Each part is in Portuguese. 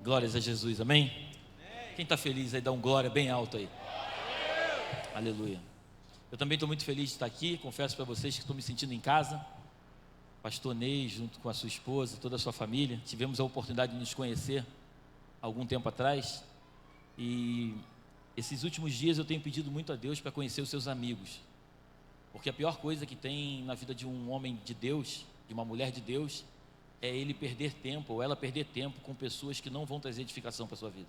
Glórias a Jesus, amém? Quem está feliz aí, dá um glória bem alto aí. Aleluia. Eu também estou muito feliz de estar aqui. Confesso para vocês que estou me sentindo em casa. Pastor Ney, junto com a sua esposa, toda a sua família, tivemos a oportunidade de nos conhecer há algum tempo atrás. E esses últimos dias eu tenho pedido muito a Deus para conhecer os seus amigos. Porque a pior coisa que tem na vida de um homem de Deus, de uma mulher de Deus, é ele perder tempo, ou ela perder tempo com pessoas que não vão trazer edificação para a sua vida.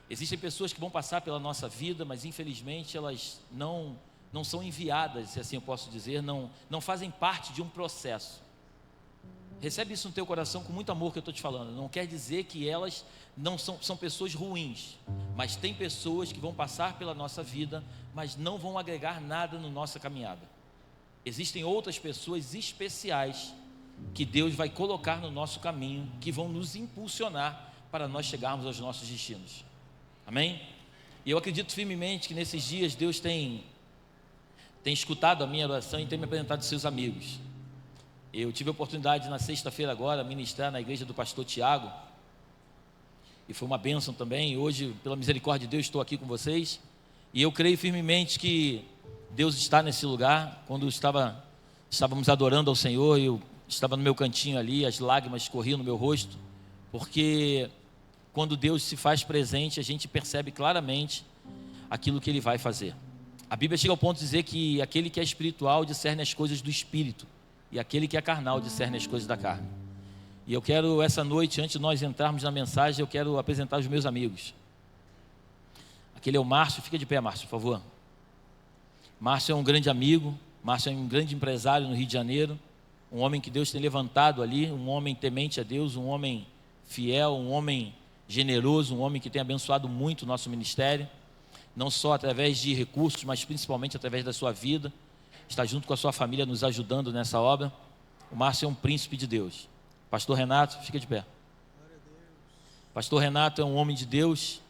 Existem pessoas que vão passar pela nossa vida, mas infelizmente elas não são enviadas, se assim eu posso dizer, não fazem parte de um processo. Recebe isso no teu coração com muito amor que eu estou te falando. Não quer dizer que elas não são pessoas ruins, mas tem pessoas que vão passar pela nossa vida, mas não vão agregar nada na nossa caminhada. Existem outras pessoas especiais que Deus vai colocar no nosso caminho, que vão nos impulsionar para nós chegarmos aos nossos destinos. Amém? E eu acredito firmemente que nesses dias Deus tem escutado a minha oração e tem me apresentado seus amigos. Eu tive a oportunidade na sexta-feira agora ministrar na igreja do pastor Tiago, e foi uma bênção também. Hoje, pela misericórdia de Deus, estou aqui com vocês, e eu creio firmemente que Deus está nesse lugar. Quando estávamos adorando ao Senhor, eu estava no meu cantinho ali, as lágrimas corriam no meu rosto, porque quando Deus se faz presente, a gente percebe claramente aquilo que Ele vai fazer. A Bíblia chega ao ponto de dizer que aquele que é espiritual discerne as coisas do Espírito, e aquele que é carnal discerne as coisas da carne. E eu quero, essa noite, antes de nós entrarmos na mensagem, eu quero apresentar os meus amigos. Aquele é o Márcio. Fica de pé, Márcio, por favor. Márcio é um grande amigo, Márcio é um grande empresário no Rio de Janeiro, um homem que Deus tem levantado ali, um homem temente a Deus, um homem fiel, um homem generoso, um homem que tem abençoado muito o nosso ministério, não só através de recursos, mas principalmente através da sua vida. Está junto com a sua família nos ajudando nessa obra. O Márcio é um príncipe de Deus. Pastor Renato, fica de pé. Pastor Renato é um homem de Deus.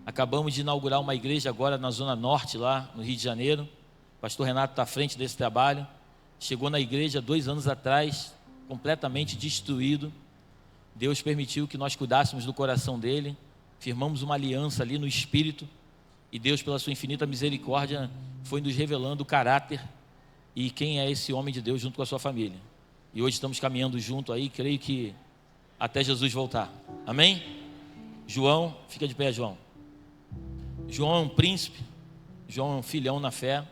Acabamos de inaugurar uma igreja agora na Zona Norte, lá no Rio de Janeiro. Pastor Renato está à frente desse trabalho. Chegou na igreja 2 anos atrás, completamente destruído. Deus permitiu que nós cuidássemos do coração dele. Firmamos uma aliança ali no Espírito. E Deus, pela sua infinita misericórdia, foi nos revelando o caráter e quem é esse homem de Deus junto com a sua família. E hoje estamos caminhando junto aí, creio que até Jesus voltar. Amém? João, fica de pé, João. João é um príncipe, João é um filhão na fé.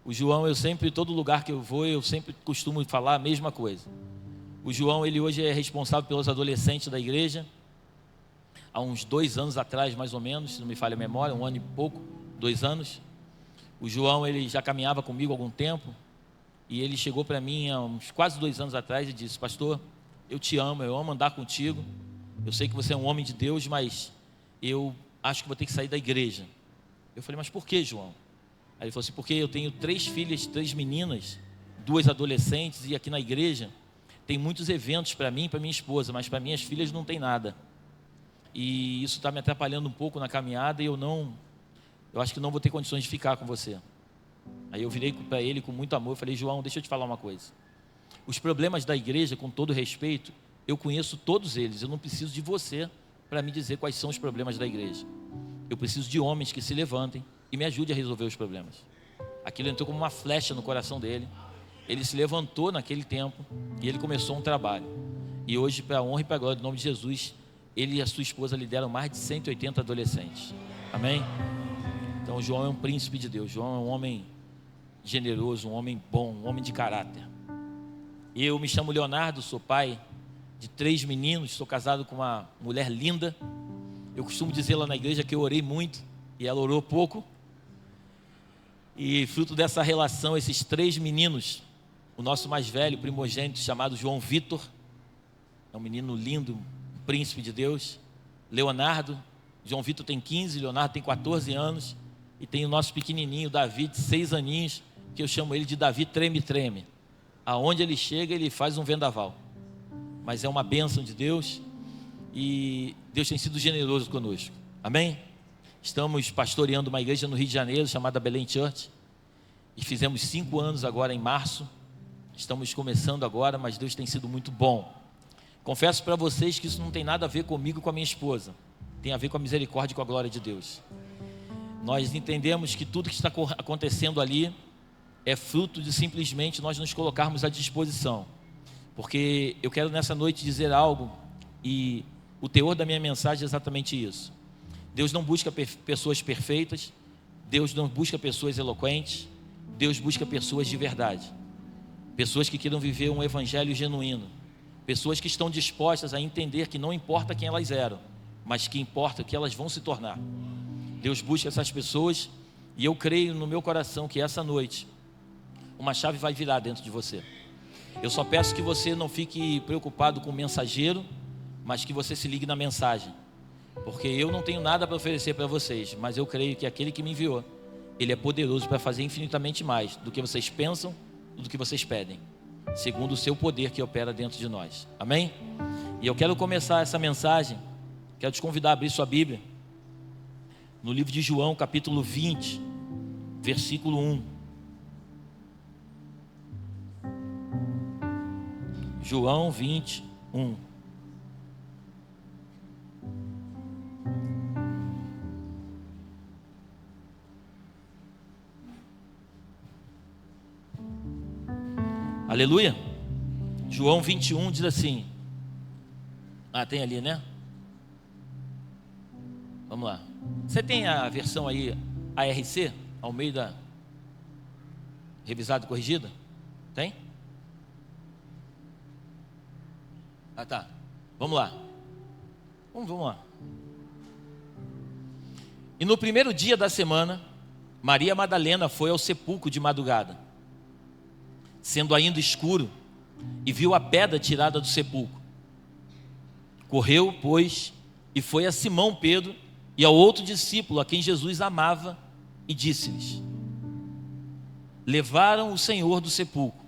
O João, todo lugar que eu vou, eu sempre costumo falar a mesma coisa. O João, ele hoje é responsável pelos adolescentes da igreja. Há uns 2 anos atrás, mais ou menos, se não me falha a memória, 1 ano e pouco, 2 anos. O João, ele já caminhava comigo há algum tempo, e ele chegou para mim há uns quase 2 anos atrás e disse: pastor, eu te amo, eu amo andar contigo, eu sei que você é um homem de Deus, mas eu acho que vou ter que sair da igreja. Eu falei: mas por que, João? Aí ele falou assim: porque eu tenho 3 filhas, 3 meninas, 2 adolescentes, e aqui na igreja tem muitos eventos para mim e para minha esposa, mas para minhas filhas não tem nada. E isso está me atrapalhando um pouco na caminhada, e eu acho que não vou ter condições de ficar com você. Aí eu virei para ele com muito amor, falei: João, deixa eu te falar uma coisa. Os problemas da igreja, com todo respeito, eu conheço todos eles. Eu não preciso de você para me dizer quais são os problemas da igreja. Eu preciso de homens que se levantem e me ajudem a resolver os problemas. Aquilo entrou como uma flecha no coração dele. Ele se levantou naquele tempo e ele começou um trabalho. E hoje, para a honra e para a glória do nome de Jesus, ele e a sua esposa lideram mais de 180 adolescentes. Amém? Então, João é um príncipe de Deus. João é um homem generoso, um homem bom, um homem de caráter. Eu me chamo Leonardo, sou pai de 3 meninos, sou casado com uma mulher linda. Eu costumo dizer lá na igreja que eu orei muito e ela orou pouco. E fruto dessa relação, esses 3 meninos, o nosso mais velho, primogênito, chamado João Vitor, é um menino lindo, um príncipe de Deus. Leonardo, João Vitor tem 15, Leonardo tem 14 anos. E tem o nosso pequenininho, Davi, de 6 aninhos, que eu chamo ele de Davi treme-treme. Aonde ele chega, ele faz um vendaval. Mas é uma bênção de Deus, e Deus tem sido generoso conosco. Amém? Estamos pastoreando uma igreja no Rio de Janeiro, chamada Belém Church, e fizemos 5 anos agora em março. Estamos começando agora, mas Deus tem sido muito bom. Confesso para vocês que isso não tem nada a ver comigo e com a minha esposa. Tem a ver com a misericórdia e com a glória de Deus. Nós entendemos que tudo que está acontecendo ali é fruto de simplesmente nós nos colocarmos à disposição. Porque eu quero nessa noite dizer algo, e o teor da minha mensagem é exatamente isso. Deus não busca pessoas perfeitas, Deus não busca pessoas eloquentes, Deus busca pessoas de verdade. Pessoas que queiram viver um evangelho genuíno. Pessoas que estão dispostas a entender que não importa quem elas eram, mas que importa o que elas vão se tornar. Deus busca essas pessoas, e eu creio no meu coração que essa noite uma chave vai virar dentro de você. Eu só peço que você não fique preocupado com o mensageiro, mas que você se ligue na mensagem. Porque eu não tenho nada para oferecer para vocês, mas eu creio que aquele que me enviou, ele é poderoso para fazer infinitamente mais do que vocês pensam, do que vocês pedem, segundo o seu poder que opera dentro de nós. Amém? E eu quero começar essa mensagem, quero te convidar a abrir sua Bíblia no livro de João, capítulo 20, versículo 1. João 20, 1. Aleluia. João 21 diz assim. Tem ali, né? Vamos lá. Você tem a versão aí ARC, Almeida revisada e corrigida? Tem? Tá. Vamos lá. Vamos lá. E no primeiro dia da semana, Maria Madalena foi ao sepulcro de madrugada, sendo ainda escuro, e viu a pedra tirada do sepulcro. Correu, pois, e foi a Simão Pedro e ao outro discípulo a quem Jesus amava, e disse-lhes: levaram o Senhor do sepulcro,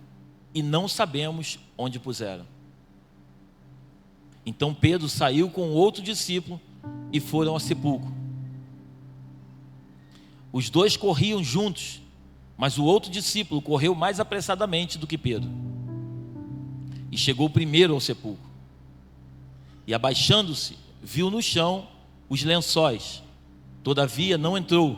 e não sabemos onde puseram. Então Pedro saiu com outro discípulo e foram ao sepulcro. Os dois corriam juntos, mas o outro discípulo correu mais apressadamente do que Pedro, e chegou primeiro ao sepulcro. E abaixando-se, viu no chão os lençóis, todavia não entrou.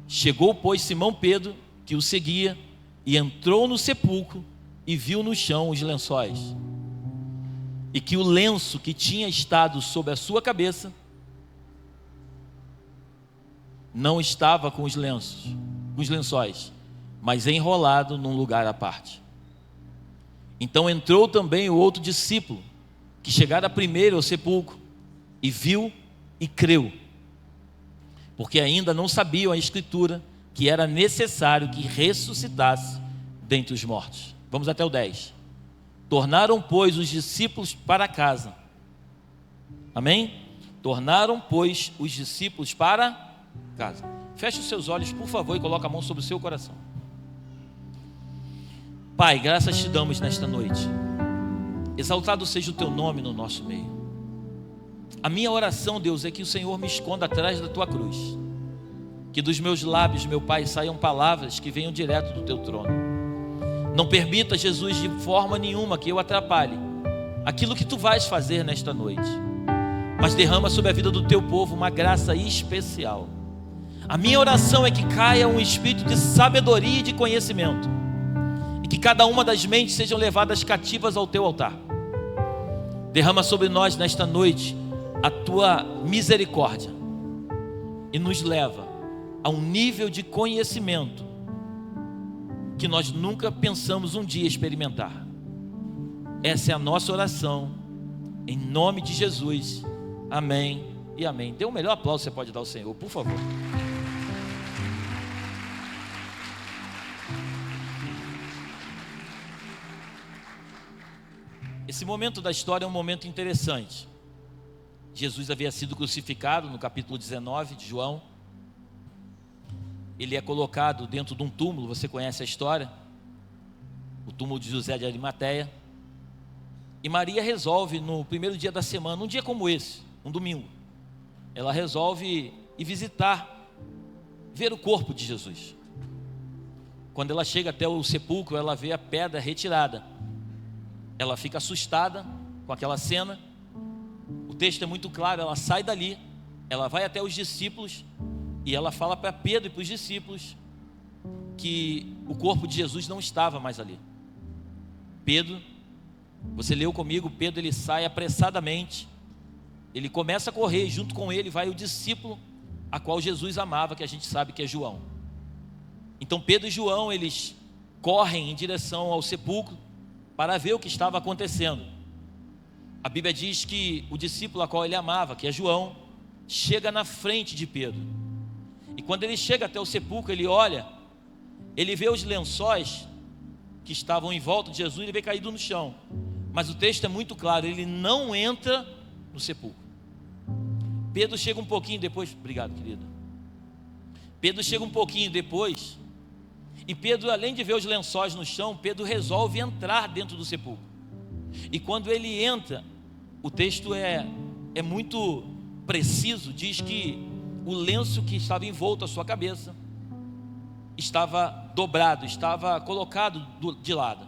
Chegou, pois, Simão Pedro, que o seguia, e entrou no sepulcro, e viu no chão os lençóis, e que o lenço que tinha estado sobre a sua cabeça não estava com os lençóis, mas enrolado num lugar à parte. Então entrou também o outro discípulo, que chegara primeiro ao sepulcro, e viu e creu, porque ainda não sabiam a Escritura, que era necessário que ressuscitasse dentre os mortos. Vamos até o 10. Tornaram, pois, os discípulos para casa. Amém? Tornaram, pois, os discípulos para casa. Feche os seus olhos, por favor, e coloque a mão sobre o seu coração. Pai, graças te damos nesta noite. Exaltado seja o teu nome no nosso meio. A minha oração, Deus, é que o Senhor me esconda atrás da tua cruz. Que dos meus lábios, meu Pai, saiam palavras que venham direto do teu trono. Não permita, Jesus, de forma nenhuma que eu atrapalhe aquilo que tu vais fazer nesta noite, mas derrama sobre a vida do teu povo uma graça especial. A minha oração é que caia um espírito de sabedoria e de conhecimento, e que cada uma das mentes sejam levadas cativas ao teu altar. Derrama sobre nós nesta noite a tua misericórdia, e nos leva a um nível de conhecimento que nós nunca pensamos um dia experimentar. Essa é a nossa oração, em nome de Jesus. Amém e amém. Dê o melhor aplauso que você pode dar ao Senhor, por favor. Esse momento da história é um momento interessante. Jesus havia sido crucificado no capítulo 19 de João. Ele é colocado dentro de um túmulo, você conhece a história, o túmulo de José de Arimateia. E Maria resolve no primeiro dia da semana, um dia como esse, um domingo, ela resolve ir visitar, ver o corpo de Jesus. Quando ela chega até o sepulcro, ela vê a pedra retirada. Ela fica assustada com aquela cena. O texto é muito claro, ela sai dali, ela vai até os discípulos e ela fala para Pedro e para os discípulos que o corpo de Jesus não estava mais ali. Pedro, você leu comigo, Pedro ele sai apressadamente, ele começa a correr, junto com ele vai o discípulo a qual Jesus amava, que a gente sabe que é João. Então Pedro e João, eles correm em direção ao sepulcro para ver o que estava acontecendo. A Bíblia diz que o discípulo a qual ele amava, que é João, chega na frente de Pedro. E quando ele chega até o sepulcro, ele olha, ele vê os lençóis que estavam em volta de Jesus, ele vê caído no chão. Mas o texto é muito claro, ele não entra no sepulcro. Pedro chega um pouquinho depois, obrigado, querido. Pedro chega um pouquinho depois, e Pedro, além de ver os lençóis no chão, Pedro resolve entrar dentro do sepulcro. E quando ele entra, o texto é muito preciso, diz que o lenço que estava envolto à sua cabeça estava dobrado, estava colocado de lado.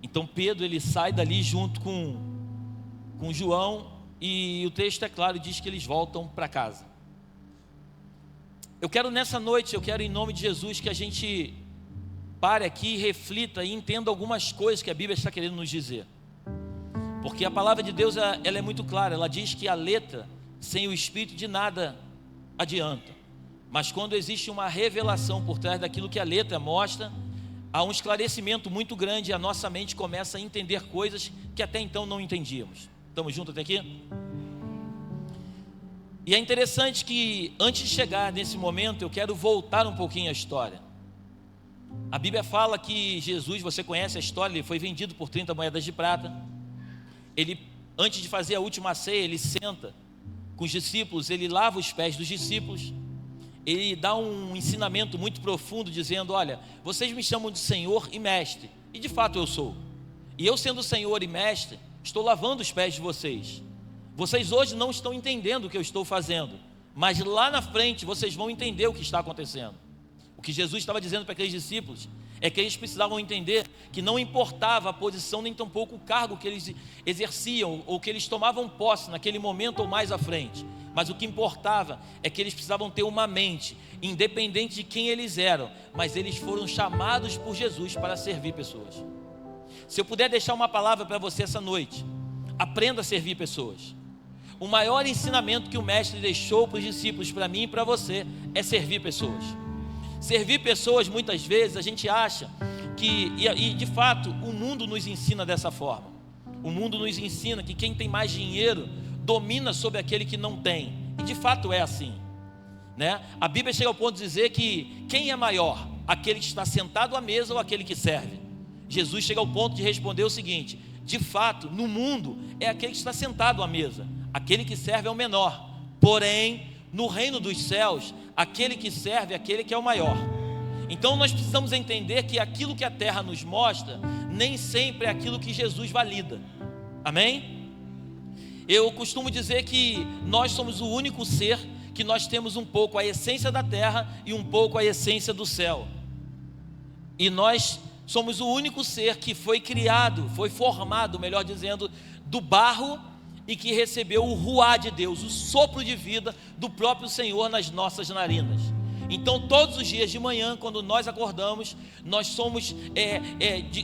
Então Pedro ele sai dali junto com João, e o texto é claro, diz que eles voltam para casa. Eu quero nessa noite, em nome de Jesus, que a gente pare aqui, reflita e entenda algumas coisas que a Bíblia está querendo nos dizer. Porque a palavra de Deus, ela é muito clara, ela diz que a letra sem o Espírito de nada adianta. Mas quando existe uma revelação por trás daquilo que a letra mostra, há um esclarecimento muito grande e a nossa mente começa a entender coisas que até então não entendíamos. Estamos juntos até aqui? E é interessante que antes de chegar nesse momento, eu quero voltar um pouquinho à história. A Bíblia fala que Jesus, você conhece a história, ele foi vendido por 30 moedas de prata. Ele, antes de fazer a última ceia, ele senta com os discípulos, ele lava os pés dos discípulos, ele dá um ensinamento muito profundo, dizendo: olha, vocês me chamam de Senhor e Mestre, e de fato eu sou, e eu sendo Senhor e Mestre, estou lavando os pés de vocês. Vocês hoje não estão entendendo o que eu estou fazendo, mas lá na frente vocês vão entender o que está acontecendo. O que Jesus estava dizendo para aqueles discípulos é que eles precisavam entender que não importava a posição, nem tampouco o cargo que eles exerciam ou que eles tomavam posse naquele momento ou mais à frente, mas o que importava é que eles precisavam ter uma mente, independente de quem eles eram, mas eles foram chamados por Jesus para servir pessoas. Se eu puder deixar uma palavra para você essa noite, aprenda a servir pessoas. O maior ensinamento que o Mestre deixou para os discípulos, para mim e para você, é servir pessoas. Servir pessoas, muitas vezes, a gente acha que, e de fato, o mundo nos ensina dessa forma. O mundo nos ensina que quem tem mais dinheiro domina sobre aquele que não tem. E de fato é assim, né? A Bíblia chega ao ponto de dizer que quem é maior? Aquele que está sentado à mesa ou aquele que serve? Jesus chega ao ponto de responder o seguinte: de fato, no mundo é aquele que está sentado à mesa, aquele que serve é o menor. Porém, no reino dos céus, aquele que serve é aquele que é o maior. Então nós precisamos entender que aquilo que a terra nos mostra nem sempre é aquilo que Jesus valida. Amém? Eu costumo dizer que nós somos o único ser que nós temos um pouco a essência da terra e um pouco a essência do céu. E nós somos o único ser que foi criado, foi formado, melhor dizendo, do barro, e que recebeu o ruá de Deus, o sopro de vida do próprio Senhor nas nossas narinas. Então todos os dias de manhã, quando nós acordamos, nós somos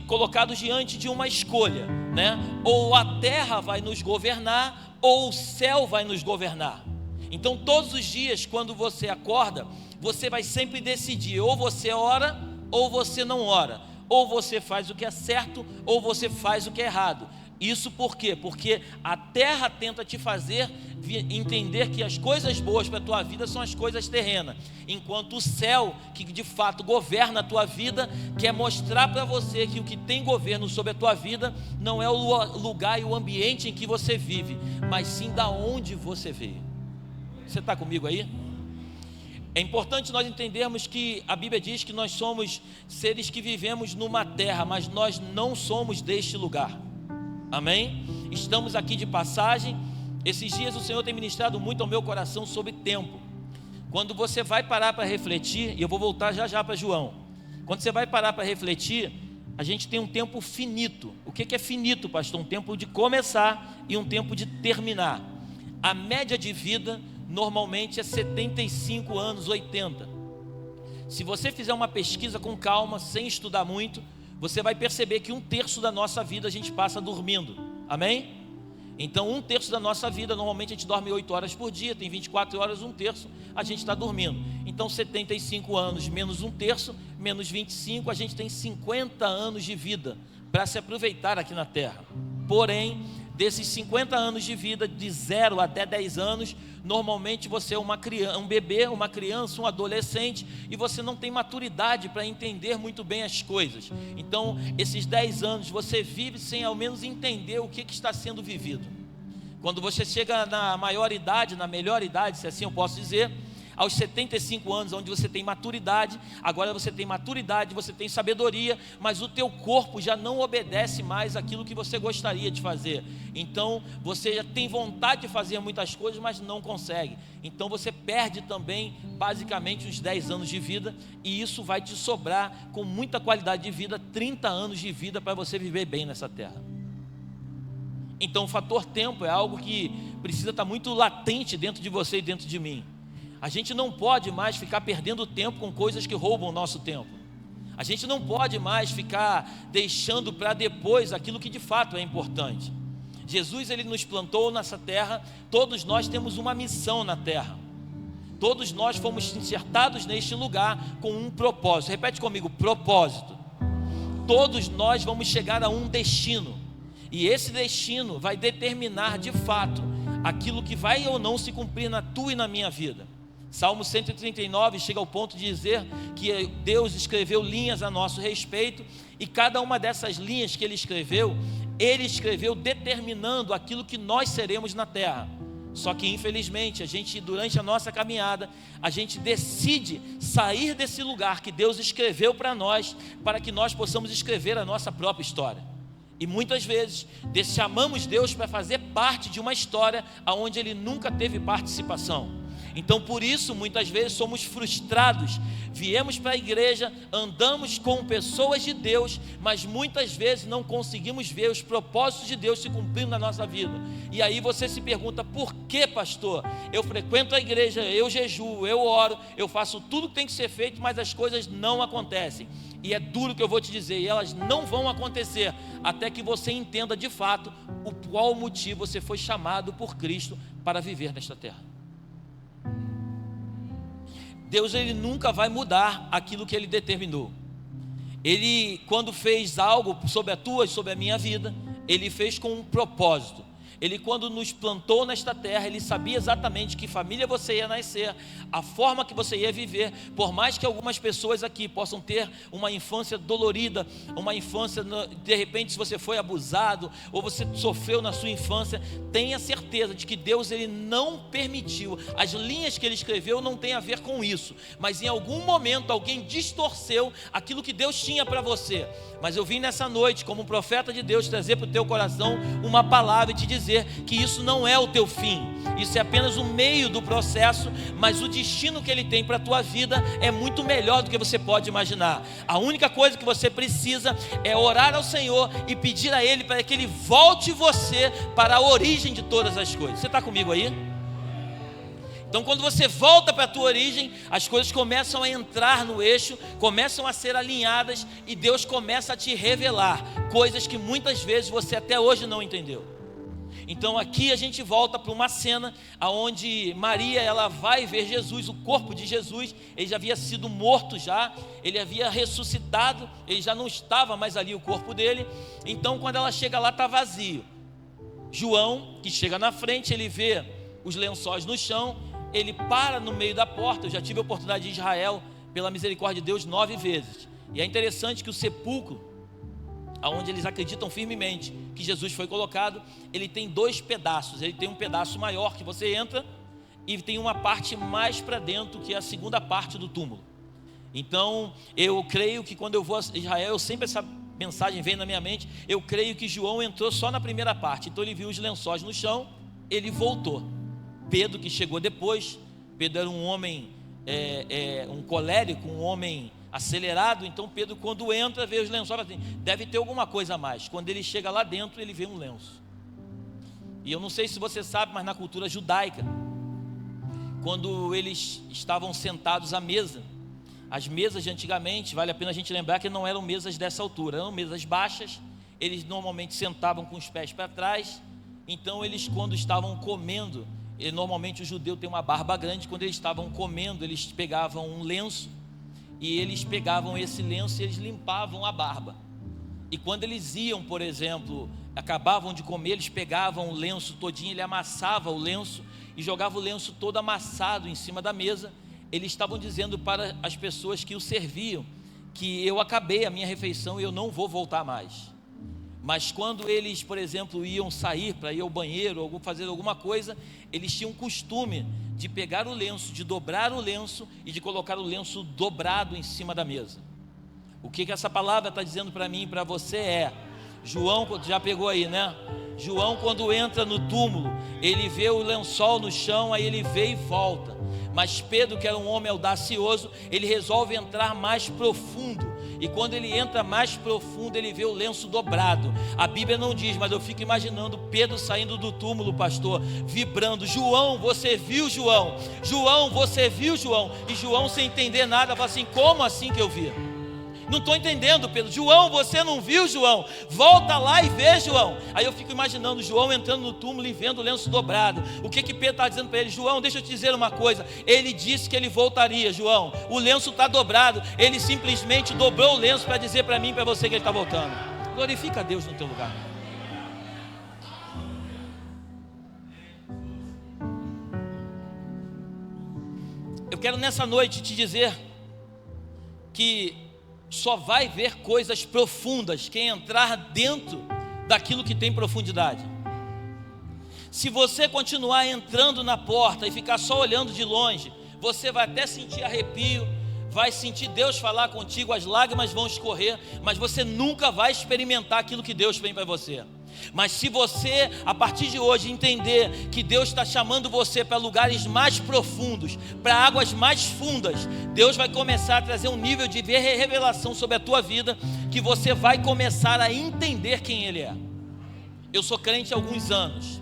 colocados diante de uma escolha, né? Ou a terra vai nos governar, ou o céu vai nos governar. Então todos os dias, quando você acorda, você vai sempre decidir: ou você ora, ou você não ora, ou você faz o que é certo, ou você faz o que é errado. Isso por quê? Porque a terra tenta te fazer entender que as coisas boas para a tua vida são as coisas terrenas, enquanto o céu, que de fato governa a tua vida, quer mostrar para você que o que tem governo sobre a tua vida não é o lugar e o ambiente em que você vive, mas sim da onde você veio. Você está comigo aí? É importante nós entendermos que a Bíblia diz que nós somos seres que vivemos numa terra, mas nós não somos deste lugar. Amém? Estamos aqui de passagem. Esses dias o Senhor tem ministrado muito ao meu coração sobre tempo. Quando você vai parar para refletir, e eu vou voltar já já para João. Quando você vai parar para refletir, a gente tem um tempo finito. O que é finito, pastor? Um tempo de começar e um tempo de terminar. A média de vida normalmente é 75 anos, 80. Se você fizer uma pesquisa com calma, sem estudar muito, você vai perceber que 1/3 da nossa vida a gente passa dormindo. Amém? Então 1/3 da nossa vida, normalmente a gente dorme 8 horas por dia, tem 24 horas, 1/3 a gente está dormindo. Então 75 anos menos 1/3, menos 25, a gente tem 50 anos de vida para se aproveitar aqui na Terra. Porém, desses 50 anos de vida, de 0 até 10 anos, normalmente você é uma criança, um bebê, uma criança, um adolescente, e você não tem maturidade para entender muito bem as coisas. Então, esses 10 anos você vive sem ao menos entender o que está sendo vivido. Quando você chega na maior idade, na melhor idade, se assim eu posso dizer, aos 75 anos, onde você tem maturidade, agora você tem maturidade, você tem sabedoria, mas o teu corpo já não obedece mais aquilo que você gostaria de fazer. Então, você já tem vontade de fazer muitas coisas, mas não consegue. Então, você perde também, basicamente, uns 10 anos de vida, e isso vai te sobrar, com muita qualidade de vida, 30 anos de vida para você viver bem nessa terra. Então, o fator tempo é algo que precisa estar muito latente dentro de você e dentro de mim. A gente não pode mais ficar perdendo tempo com coisas que roubam o nosso tempo. A gente não pode mais ficar deixando para depois aquilo que de fato é importante. Jesus, ele nos plantou nessa terra. Todos nós temos uma missão na terra. Todos nós fomos insertados neste lugar com um propósito. Repete comigo, propósito. Todos nós vamos chegar a um destino. E esse destino vai determinar de fato aquilo que vai ou não se cumprir na tua e na minha vida. Salmo 139 chega ao ponto de dizer que Deus escreveu linhas a nosso respeito, e cada uma dessas linhas que Ele escreveu determinando aquilo que nós seremos na terra. Só que infelizmente, durante a nossa caminhada, a gente decide sair desse lugar que Deus escreveu para nós, para que nós possamos escrever a nossa própria história. E muitas vezes chamamos Deus para fazer parte de uma história onde Ele nunca teve participação. Então, por isso, muitas vezes somos frustrados. Viemos para a igreja, andamos com pessoas de Deus, mas muitas vezes não conseguimos ver os propósitos de Deus se cumprindo na nossa vida. E aí você se pergunta: por que, pastor? Eu frequento a igreja, eu jejuo, eu oro, eu faço tudo que tem que ser feito, mas as coisas não acontecem. E é duro o que eu vou te dizer, e elas não vão acontecer até que você entenda de fato qual motivo você foi chamado por Cristo para viver nesta terra. Deus, ele nunca vai mudar aquilo que Ele determinou. Ele, quando fez algo sobre a tua e sobre a minha vida, Ele fez com um propósito. Ele, quando nos plantou nesta terra, Ele sabia exatamente que família você ia nascer, a forma que você ia viver. Por mais que algumas pessoas aqui possam ter uma infância dolorida, uma infância, de repente, se você foi abusado, ou você sofreu na sua infância, tenha certeza de que Deus, Ele não permitiu. As linhas que Ele escreveu não tem a ver com isso, mas em algum momento alguém distorceu aquilo que Deus tinha para você. Mas eu vim nessa noite, como um profeta de Deus, trazer para o teu coração uma palavra e te dizer que isso não é o teu fim, isso é apenas o meio do processo, mas o destino que Ele tem para a tua vida é muito melhor do que você pode imaginar. A única coisa que você precisa é orar ao Senhor e pedir a Ele para que Ele volte você para a origem de todas as coisas. Você está comigo aí? Então, quando você volta para a tua origem, as coisas começam a entrar no eixo, começam a ser alinhadas, e Deus começa a te revelar coisas que muitas vezes você até hoje não entendeu. Então aqui a gente volta para uma cena onde Maria, ela vai ver Jesus, o corpo de Jesus. Ele já havia sido morto já, ele havia ressuscitado, ele já não estava mais ali o corpo dele. Então quando ela chega lá, está vazio. João, que chega na frente, ele vê os lençóis no chão, ele para no meio da porta. Eu já tive a oportunidade de ir a Israel, pela misericórdia de Deus, 9 vezes. E é interessante que o sepulcro, onde eles acreditam firmemente que Jesus foi colocado, ele tem 2 pedaços. Ele tem um pedaço maior que você entra, e tem uma parte mais para dentro, que é a segunda parte do túmulo. Então eu creio que quando eu vou a Israel, sempre essa mensagem vem na minha mente. Eu creio que João entrou só na primeira parte. Então ele viu os lençóis no chão, ele voltou. Pedro, que chegou depois, Pedro era um homem, um colérico, um homem acelerado. Então Pedro, quando entra, vê os lençóis, assim, deve ter alguma coisa a mais. Quando ele chega lá dentro, ele vê um lenço. E eu não sei se você sabe, mas na cultura judaica, quando eles estavam sentados à mesa, as mesas de antigamente, vale a pena a gente lembrar que não eram mesas dessa altura, eram mesas baixas. Eles normalmente sentavam com os pés para trás. Então eles, quando estavam comendo, normalmente o judeu tem uma barba grande, quando eles estavam comendo, eles pegavam um lenço, e eles pegavam esse lenço e eles limpavam a barba. E quando eles iam, por exemplo, acabavam de comer, eles pegavam o lenço todinho, ele amassava o lenço e jogava o lenço todo amassado em cima da mesa. Eles estavam dizendo para as pessoas que o serviam, que eu acabei a minha refeição e eu não vou voltar mais. Mas quando eles, por exemplo, iam sair para ir ao banheiro ou fazer alguma coisa, eles tinham o costume de pegar o lenço, de dobrar o lenço e de colocar o lenço dobrado em cima da mesa. O que essa palavra está dizendo para mim e para você é: João, já pegou aí, né? João, quando entra no túmulo, ele vê o lençol no chão, aí ele vê e volta. Mas Pedro, que era um homem audacioso, ele resolve entrar mais profundo. E quando ele entra mais profundo, ele vê o lenço dobrado. A Bíblia não diz, mas eu fico imaginando Pedro saindo do túmulo, pastor, vibrando: João, você viu, João? João, você viu, João? E João, sem entender nada, fala assim: como assim que eu vi? Não estou entendendo, Pedro. João, você não viu, João? Volta lá e vê, João. Aí eu fico imaginando João entrando no túmulo e vendo o lenço dobrado. O que Pedro está dizendo para ele? João, deixa eu te dizer uma coisa. Ele disse que ele voltaria, João. O lenço está dobrado. Ele simplesmente dobrou o lenço para dizer para mim e para você que ele está voltando. Glorifica a Deus no teu lugar. Eu quero nessa noite te dizer que só vai ver coisas profundas quem entrar dentro daquilo que tem profundidade. Se você continuar entrando na porta e ficar só olhando de longe, você vai até sentir arrepio, vai sentir Deus falar contigo, as lágrimas vão escorrer, mas você nunca vai experimentar aquilo que Deus tem para você. Mas se você, a partir de hoje, entender que Deus está chamando você para lugares mais profundos, para águas mais fundas, Deus vai começar a trazer um nível de revelação sobre a tua vida, que você vai começar a entender quem Ele é. Eu sou crente há alguns anos.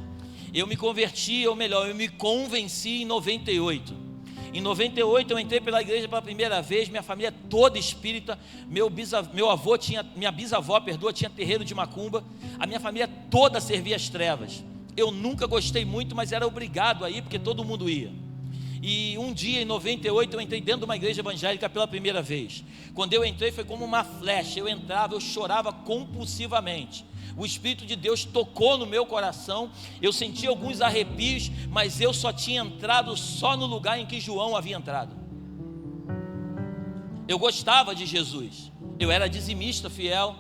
Eu me converti, ou melhor, eu me convenci em 98. Em 98 eu entrei pela igreja pela primeira vez, minha família toda espírita, minha bisavó, tinha terreiro de macumba, a minha família toda servia as trevas. Eu nunca gostei muito, mas era obrigado a ir, porque todo mundo ia. E um dia em 98 eu entrei dentro de uma igreja evangélica pela primeira vez. Quando eu entrei foi como uma flecha, eu entrava, eu chorava compulsivamente. O Espírito de Deus tocou no meu coração, eu senti alguns arrepios, mas eu só tinha entrado só no lugar em que João havia entrado. Eu gostava de Jesus, eu era dizimista fiel,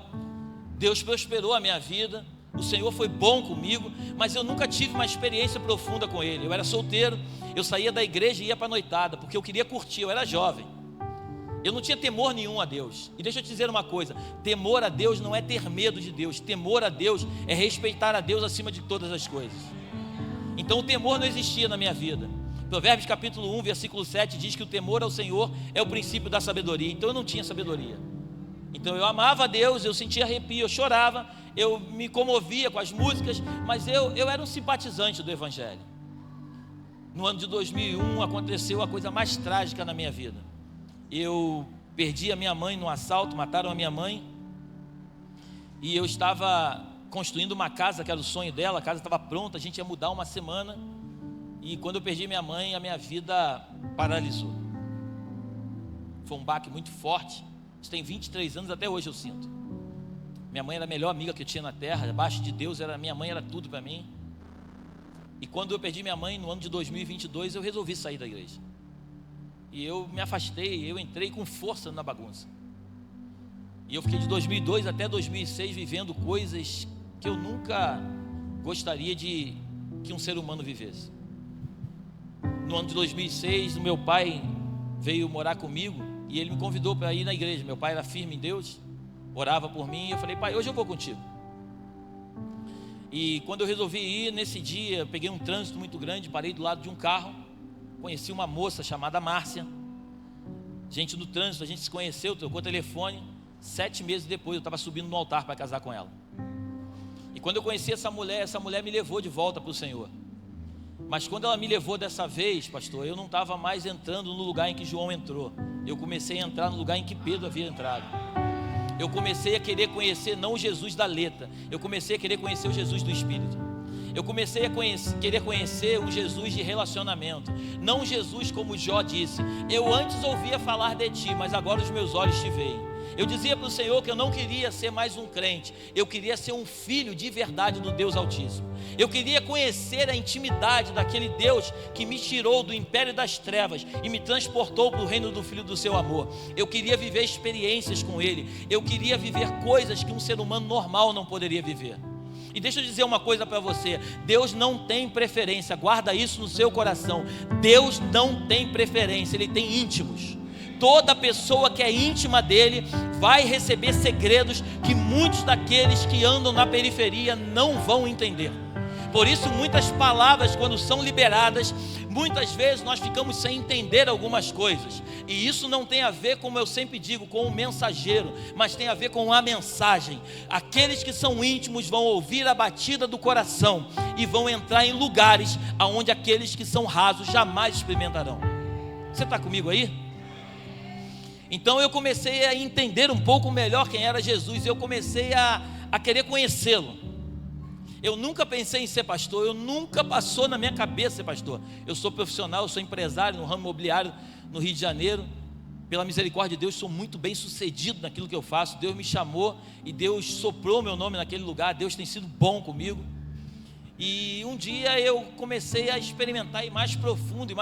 Deus prosperou a minha vida, o Senhor foi bom comigo, mas eu nunca tive uma experiência profunda com Ele. Eu era solteiro, eu saía da igreja e ia para a noitada, porque eu queria curtir, eu era jovem. Eu não tinha temor nenhum a Deus. E deixa eu te dizer uma coisa: temor a Deus não é ter medo de Deus. Temor a Deus é respeitar a Deus acima de todas as coisas. Então o temor não existia na minha vida. Provérbios capítulo 1, versículo 7 diz que o temor ao Senhor é o princípio da sabedoria. Então eu não tinha sabedoria. Então eu amava a Deus, eu sentia arrepio, eu chorava, eu me comovia com as músicas, mas eu era um simpatizante do Evangelho. No ano de 2001 aconteceu a coisa mais trágica na minha vida. Eu perdi a minha mãe no assalto, mataram a minha mãe. E eu estava construindo uma casa, que era o sonho dela, a casa estava pronta, a gente ia mudar uma semana. E quando eu perdi minha mãe, a minha vida paralisou. Foi um baque muito forte. Isso tem 23 anos, até hoje eu sinto. Minha mãe era a melhor amiga que eu tinha na terra, abaixo de Deus, minha mãe era tudo para mim. E quando eu perdi minha mãe, no ano de 2022, eu resolvi sair da igreja. E eu me afastei, eu entrei com força na bagunça. E eu fiquei de 2002 até 2006 vivendo coisas que eu nunca gostaria de que um ser humano vivesse. No ano de 2006, o meu pai veio morar comigo e ele me convidou para ir na igreja. Meu pai era firme em Deus, orava por mim, e eu falei: pai, hoje eu vou contigo. E quando eu resolvi ir, nesse dia, eu peguei um trânsito muito grande, parei do lado de um carro, conheci uma moça chamada Márcia. Gente, no trânsito, a gente se conheceu, trocou telefone. 7 meses depois, eu estava subindo no altar para casar com ela. E quando eu conheci essa mulher me levou de volta para o Senhor. Mas quando ela me levou dessa vez, pastor, eu não estava mais entrando no lugar em que João entrou. Eu comecei a entrar no lugar em que Pedro havia entrado. Eu comecei a querer conhecer não o Jesus da letra, eu comecei a querer conhecer o Jesus do Espírito. Eu comecei a querer conhecer um Jesus de relacionamento, não um Jesus como Jó disse: eu antes ouvia falar de ti, mas agora os meus olhos te veem. Eu dizia para o Senhor que eu não queria ser mais um crente, eu queria ser um filho de verdade do Deus Altíssimo. Eu queria conhecer a intimidade daquele Deus que me tirou do império das trevas e me transportou para o reino do Filho do seu amor. Eu queria viver experiências com Ele, eu queria viver coisas que um ser humano normal não poderia viver. E deixa eu dizer uma coisa para você: Deus não tem preferência, guarda isso no seu coração. Deus não tem preferência, Ele tem íntimos. Toda pessoa que é íntima dele vai receber segredos que muitos daqueles que andam na periferia não vão entender. Por isso muitas palavras, quando são liberadas, muitas vezes nós ficamos sem entender algumas coisas. E isso não tem a ver, como eu sempre digo, com o mensageiro, mas tem a ver com a mensagem. Aqueles que são íntimos vão ouvir a batida do coração e vão entrar em lugares onde aqueles que são rasos jamais experimentarão. Você está comigo aí? Então eu comecei a entender um pouco melhor quem era Jesus. Eu comecei a querer conhecê-lo. Eu nunca pensei em ser pastor, eu nunca passou na minha cabeça ser pastor. Eu sou profissional, eu sou empresário no ramo imobiliário no Rio de Janeiro. Pela misericórdia de Deus, sou muito bem sucedido naquilo que eu faço. Deus me chamou e Deus soprou meu nome naquele lugar. Deus tem sido bom comigo. E um dia eu comecei a experimentar ir mais profundo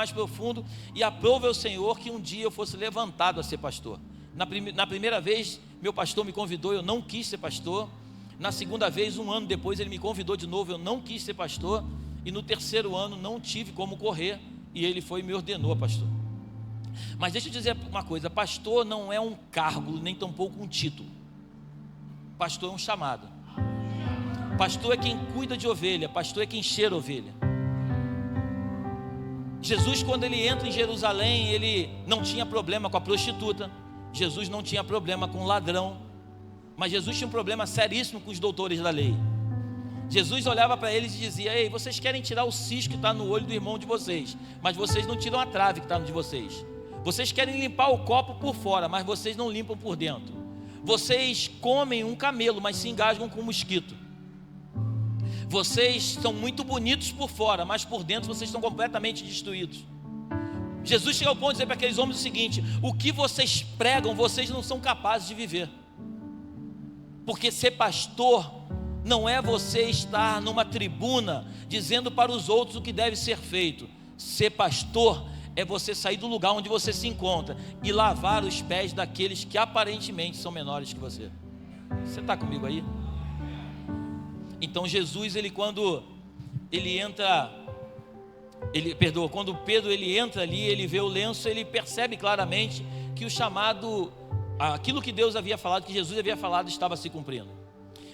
e aprove ao Senhor que um dia eu fosse levantado a ser pastor. Na primeira vez, meu pastor me convidou, eu não quis ser pastor. Na segunda vez, 1 ano depois, ele me convidou de novo, eu não quis ser pastor. E no terceiro ano, não tive como correr, e ele foi e me ordenou a pastor. Mas deixa eu dizer uma coisa: pastor não é um cargo, nem tampouco um título. Pastor é um chamado. Pastor é quem cuida de ovelha, pastor é quem cheira ovelha. Jesus, quando ele entra em Jerusalém, ele não tinha problema com a prostituta, Jesus não tinha problema com o ladrão, mas Jesus tinha um problema seríssimo com os doutores da lei. Jesus olhava para eles e dizia: ei, vocês querem tirar o cisco que está no olho do irmão de vocês, mas vocês não tiram a trave que está no de vocês. Vocês querem limpar o copo por fora, mas vocês não limpam por dentro. Vocês comem um camelo, mas se engasgam com um mosquito. Vocês são muito bonitos por fora, mas por dentro vocês estão completamente destruídos. Jesus chega ao ponto de dizer para aqueles homens o seguinte: o que vocês pregam, vocês não são capazes de viver. Porque ser pastor não é você estar numa tribuna dizendo para os outros o que deve ser feito. Ser pastor é você sair do lugar onde você se encontra e lavar os pés daqueles que aparentemente são menores que você. Você está comigo aí? Então Jesus, quando Pedro entra ali, ele vê o lenço, ele percebe claramente que o chamado, aquilo que Deus havia falado, que Jesus havia falado, estava se cumprindo.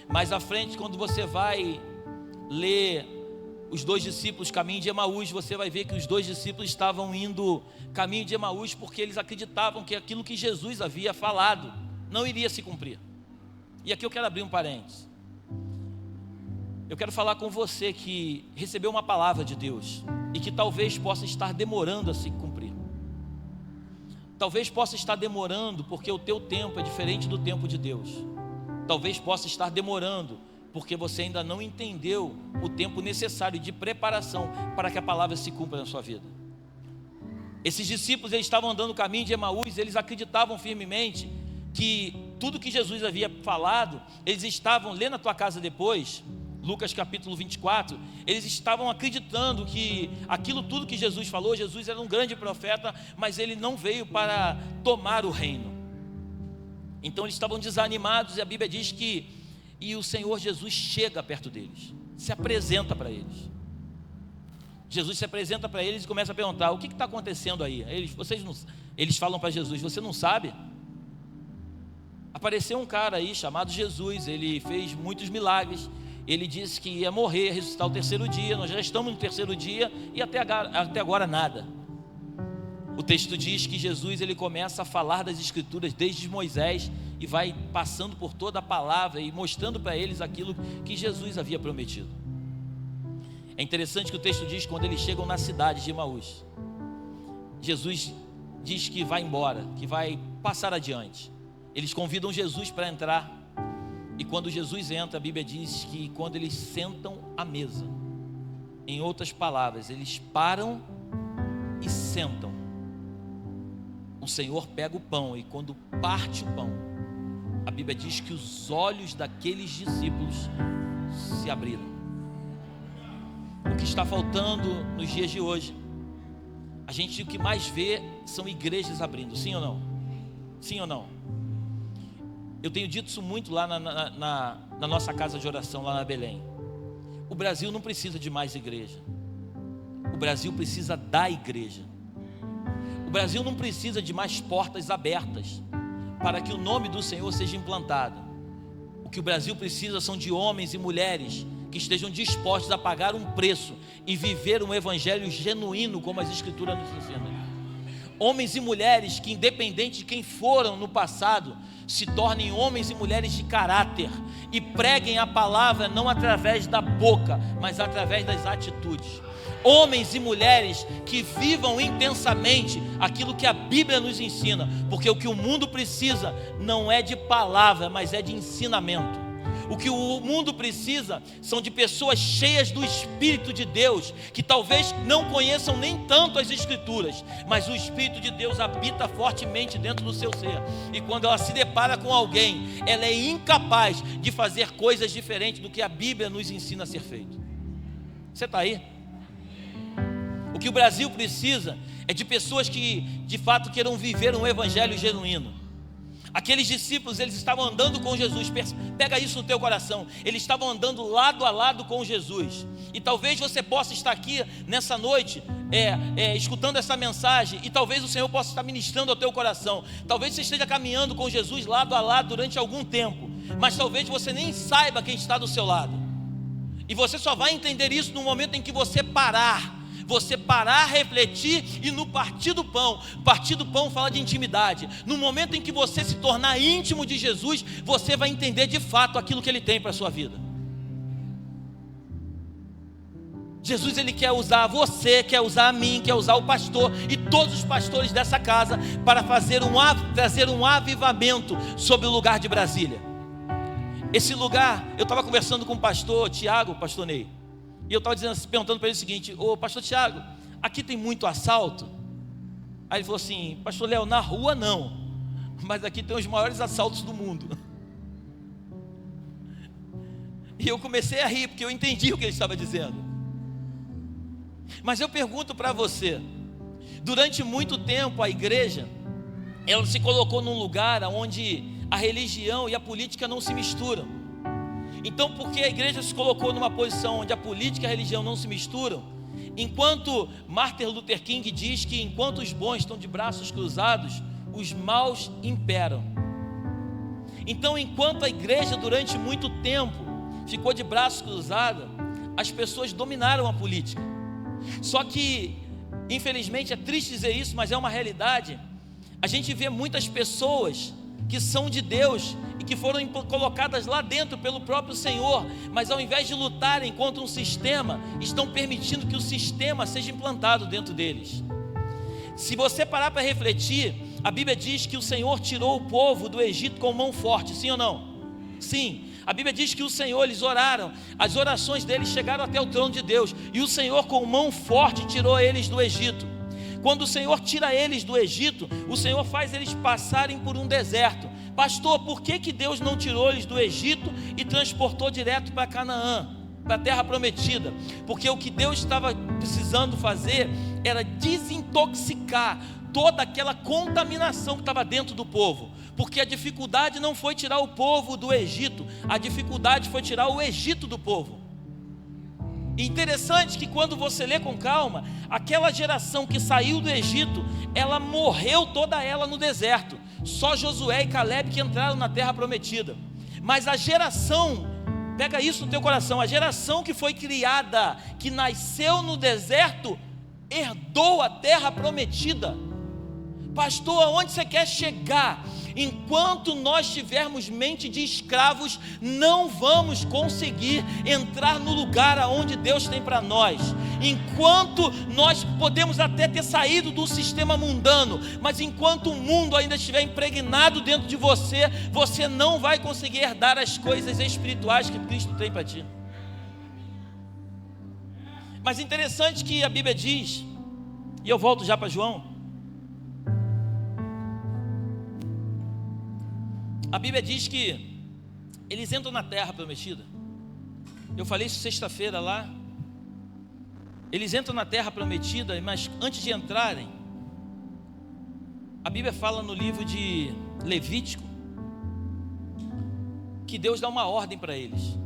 Mais à frente, quando você vai ler os 2 discípulos, caminho de Emaús, você vai ver que os 2 discípulos estavam indo caminho de Emaús porque eles acreditavam que aquilo que Jesus havia falado não iria se cumprir. E aqui eu quero abrir um parênteses. Eu quero falar com você que recebeu uma palavra de Deus e que talvez possa estar demorando a se cumprir. Talvez possa estar demorando porque o teu tempo é diferente do tempo de Deus. Talvez possa estar demorando porque você ainda não entendeu o tempo necessário de preparação para que a palavra se cumpra na sua vida. Esses discípulos, eles estavam andando o caminho de Emaús, eles acreditavam firmemente que tudo que Jesus havia falado, eles estavam, lê na tua casa depois, Lucas capítulo 24, eles estavam acreditando que aquilo tudo que Jesus falou, Jesus era um grande profeta, mas ele não veio para tomar o reino. Então eles estavam desanimados e a Bíblia diz que o Senhor Jesus chega perto deles, se apresenta para eles. Jesus se apresenta para eles e começa a perguntar: o que está acontecendo aí? Eles falam para Jesus: você não sabe? Apareceu um cara aí chamado Jesus, ele fez muitos milagres, ele disse que ia morrer, ressuscitar o terceiro dia, nós já estamos no terceiro dia e até agora nada. O texto diz que Jesus ele começa a falar das Escrituras desde Moisés e vai passando por toda a palavra e mostrando para eles aquilo que Jesus havia prometido. É interessante que o texto diz que quando eles chegam na cidade de Emaús, Jesus diz que vai embora, que vai passar adiante. Eles convidam Jesus para entrar, e quando Jesus entra, a Bíblia diz que quando eles sentam à mesa, em outras palavras, eles param e sentam. O Senhor pega o pão, e quando parte o pão, a Bíblia diz que os olhos daqueles discípulos se abriram. O que está faltando nos dias de hoje, a gente o que mais vê são igrejas abrindo, sim ou não? Sim ou não? Eu tenho dito isso muito lá na nossa casa de oração, lá na Belém. O Brasil não precisa de mais igreja. O Brasil precisa da igreja. O Brasil não precisa de mais portas abertas para que o nome do Senhor seja implantado. O que o Brasil precisa são de homens e mulheres que estejam dispostos a pagar um preço e viver um evangelho genuíno, como as Escrituras nos ensinam. Homens e mulheres que, independente de quem foram no passado, se tornem homens e mulheres de caráter e preguem a palavra não através da boca, mas através das atitudes. Homens e mulheres que vivam intensamente aquilo que a Bíblia nos ensina, porque o que o mundo precisa não é de palavra, mas é de ensinamento. O que o mundo precisa são de pessoas cheias do Espírito de Deus, que talvez não conheçam nem tanto as Escrituras, mas o Espírito de Deus habita fortemente dentro do seu ser, e quando ela se depara com alguém, ela é incapaz de fazer coisas diferentes do que a Bíblia nos ensina a ser feito. Você está aí? O que o Brasil precisa é de pessoas que de fato queiram viver um evangelho genuíno. Aqueles discípulos, eles estavam andando com Jesus, pega isso no teu coração, eles estavam andando lado a lado com Jesus, e talvez você possa estar aqui nessa noite, escutando essa mensagem, e talvez o Senhor possa estar ministrando ao teu coração, talvez você esteja caminhando com Jesus lado a lado durante algum tempo, mas talvez você nem saiba quem está do seu lado, e você só vai entender isso no momento em que você parar, refletir e no partir do pão fala de intimidade. No momento em que você se tornar íntimo de Jesus, você vai entender de fato aquilo que Ele tem para a sua vida. Jesus, Ele quer usar você, quer usar a mim, quer usar o pastor e todos os pastores dessa casa para trazer um avivamento sobre o lugar de Brasília. Esse lugar, eu estava conversando com o pastor Tiago, pastor Ney, e eu estava perguntando para ele o seguinte: ô pastor Tiago, aqui tem muito assalto? Aí ele falou assim: pastor Léo, na rua não, mas aqui tem os maiores assaltos do mundo. E eu comecei a rir, porque eu entendi o que ele estava dizendo. Mas eu pergunto para você, durante muito tempo a igreja, ela se colocou num lugar onde a religião e a política não se misturam. Então, porque a igreja se colocou numa posição onde a política e a religião não se misturam, enquanto Martin Luther King diz que enquanto os bons estão de braços cruzados, os maus imperam. Então, enquanto a igreja durante muito tempo ficou de braços cruzados, as pessoas dominaram a política. Só que, infelizmente, é triste dizer isso, mas é uma realidade. A gente vê muitas pessoas que são de Deus e que foram colocadas lá dentro pelo próprio Senhor, mas ao invés de lutarem contra um sistema, estão permitindo que o sistema seja implantado dentro deles. Se você parar para refletir, a Bíblia diz que o Senhor tirou o povo do Egito com mão forte, sim ou não? Sim. A Bíblia diz que o Senhor, eles oraram, as orações deles chegaram até o trono de Deus, e o Senhor com mão forte tirou eles do Egito. Quando o Senhor tira eles do Egito, o Senhor faz eles passarem por um deserto. Pastor, por que Deus não tirou eles do Egito e transportou direto para Canaã, para a terra prometida? Porque o que Deus estava precisando fazer era desintoxicar toda aquela contaminação que estava dentro do povo. Porque a dificuldade não foi tirar o povo do Egito, a dificuldade foi tirar o Egito do povo. E interessante que quando você lê com calma, aquela geração que saiu do Egito, ela morreu toda ela no deserto. Só Josué e Caleb que entraram na terra prometida. Mas a geração, pega isso no teu coração, a geração que foi criada, que nasceu no deserto, herdou a terra prometida. Pastor, aonde você quer chegar? Enquanto nós tivermos mente de escravos, não vamos conseguir entrar no lugar aonde Deus tem para nós. Enquanto nós podemos até ter saído do sistema mundano, mas enquanto o mundo ainda estiver impregnado dentro de você, você não vai conseguir herdar as coisas espirituais que Cristo tem para ti. Mas interessante que a Bíblia diz, e eu volto já para João. A Bíblia diz que eles entram na terra prometida. Eu falei isso sexta-feira lá. Eles entram na terra prometida, mas antes de entrarem, a Bíblia fala no livro de Levítico que Deus dá uma ordem para eles.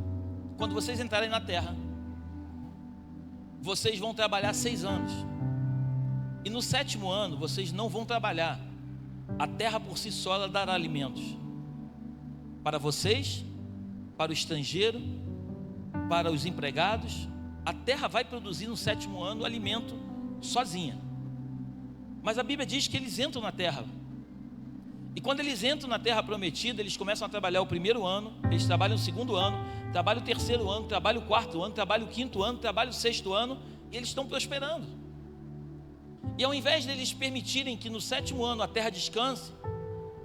Quando vocês entrarem na terra, vocês vão trabalhar 6 anos. E no 7º ano, vocês não vão trabalhar. A terra por si só ela dará alimentos. Para vocês, para o estrangeiro, para os empregados. A terra vai produzir no 7º ano o alimento sozinha. Mas a Bíblia diz que eles entram na terra. E quando eles entram na terra prometida, eles começam a trabalhar o 1º ano, eles trabalham o 2º ano, trabalham o 3º ano, trabalham o 4º ano, trabalham o 5º ano, trabalham o 6º ano, e eles estão prosperando. E ao invés de eles permitirem que no 7º ano a terra descanse,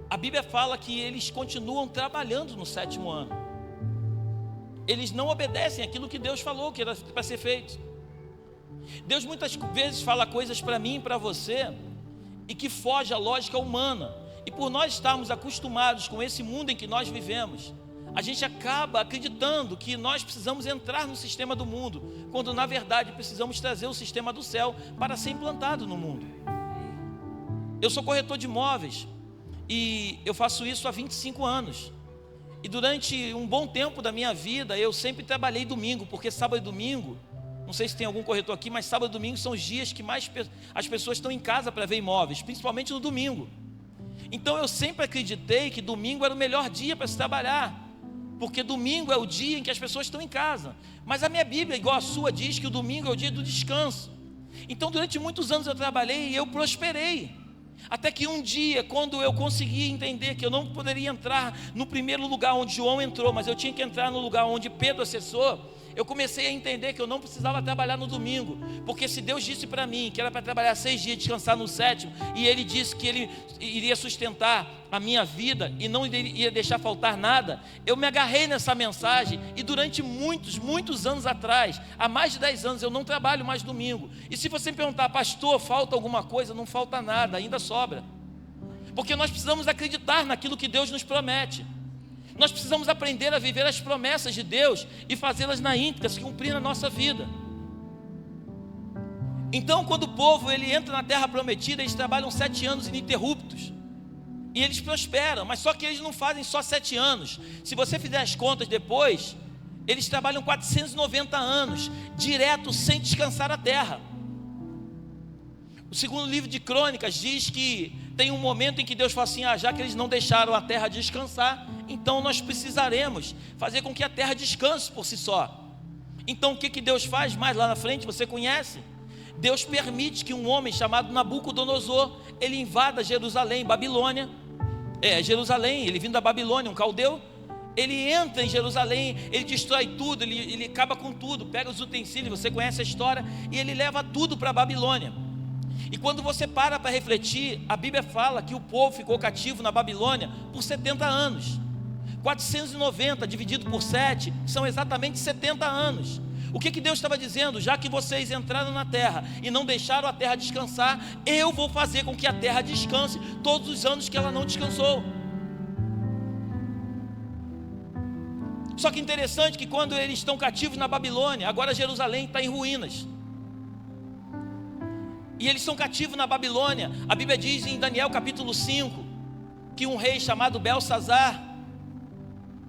a Bíblia fala que eles continuam trabalhando no 7º ano. Eles não obedecem aquilo que Deus falou que era para ser feito. Deus muitas vezes fala coisas para mim e para você e que foge à lógica humana. E por nós estarmos acostumados com esse mundo em que nós vivemos, a gente acaba acreditando que nós precisamos entrar no sistema do mundo, quando na verdade precisamos trazer o sistema do céu para ser implantado no mundo. Eu sou corretor de imóveis e eu faço isso há 25 anos. E durante um bom tempo da minha vida, eu sempre trabalhei domingo, porque sábado e domingo, não sei se tem algum corretor aqui, mas sábado e domingo são os dias que mais as pessoas estão em casa para ver imóveis, principalmente no domingo. Então eu sempre acreditei que domingo era o melhor dia para se trabalhar, porque domingo é o dia em que as pessoas estão em casa. Mas a minha Bíblia, igual a sua, diz que o domingo é o dia do descanso. Então durante muitos anos eu trabalhei e eu prosperei. Até que um dia, quando eu consegui entender que eu não poderia entrar no primeiro lugar onde João entrou, mas eu tinha que entrar no lugar onde Pedro acessou, eu comecei a entender que eu não precisava trabalhar no domingo, porque se Deus disse para mim que era para trabalhar 6 dias e descansar no 7º, e Ele disse que Ele iria sustentar a minha vida e não ia deixar faltar nada, eu me agarrei nessa mensagem e durante muitos anos atrás, há mais de 10 anos, eu não trabalho mais domingo. E se você me perguntar, pastor, falta alguma coisa? Não falta nada, ainda sobra, porque nós precisamos acreditar naquilo que Deus nos promete. Nós precisamos aprender a viver as promessas de Deus e fazê-las na íntegra, se cumprir na nossa vida. Então, quando o povo ele entra na terra prometida, eles trabalham 7 anos ininterruptos e eles prosperam, mas só que eles não fazem só 7 anos. Se você fizer as contas depois, eles trabalham 490 anos direto, sem descansar a terra. O 2º livro de Crônicas diz que tem um momento em que Deus fala assim, já que eles não deixaram a terra descansar, então nós precisaremos fazer com que a terra descanse por si só. Então o que Deus faz mais lá na frente, você conhece? Deus permite que um homem chamado Nabucodonosor, ele invada Jerusalém, Babilônia. Jerusalém, ele vindo da Babilônia, um caldeu. Ele entra em Jerusalém, ele destrói tudo, ele acaba com tudo, pega os utensílios, você conhece a história, e ele leva tudo para a Babilônia. E quando você para refletir, a Bíblia fala que o povo ficou cativo na Babilônia por 70 anos. 490 dividido por 7 são exatamente 70 anos. O que Deus estava dizendo? Já que vocês entraram na terra e não deixaram a terra descansar, eu vou fazer com que a terra descanse todos os anos que ela não descansou. Só que interessante que quando eles estão cativos na Babilônia, agora Jerusalém está em ruínas. E eles estão cativos na Babilônia. A Bíblia diz em Daniel capítulo 5 que um rei chamado Belsazar,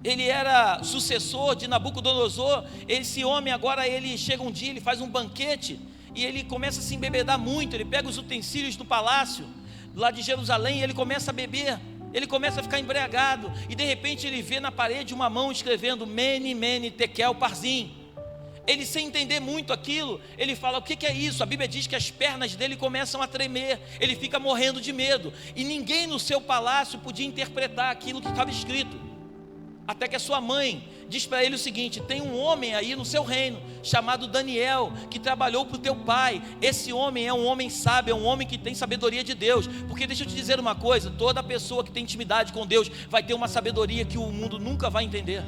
ele era sucessor de Nabucodonosor. Esse homem agora, ele chega um dia, ele faz um banquete e ele começa a se embebedar muito. Ele pega os utensílios do palácio lá de Jerusalém e ele começa a beber. Ele começa a ficar embriagado e de repente ele vê na parede uma mão escrevendo Mene, Mene, Tekel, Parzim. Ele, sem entender muito aquilo, ele fala: o que é isso? A Bíblia diz que as pernas dele começam a tremer, ele fica morrendo de medo, e ninguém no seu palácio podia interpretar aquilo que estava escrito, até que a sua mãe diz para ele o seguinte: tem um homem aí no seu reino, chamado Daniel, que trabalhou para o teu pai. Esse homem é um homem sábio, é um homem que tem sabedoria de Deus. Porque deixa eu te dizer uma coisa: toda pessoa que tem intimidade com Deus vai ter uma sabedoria que o mundo nunca vai entender.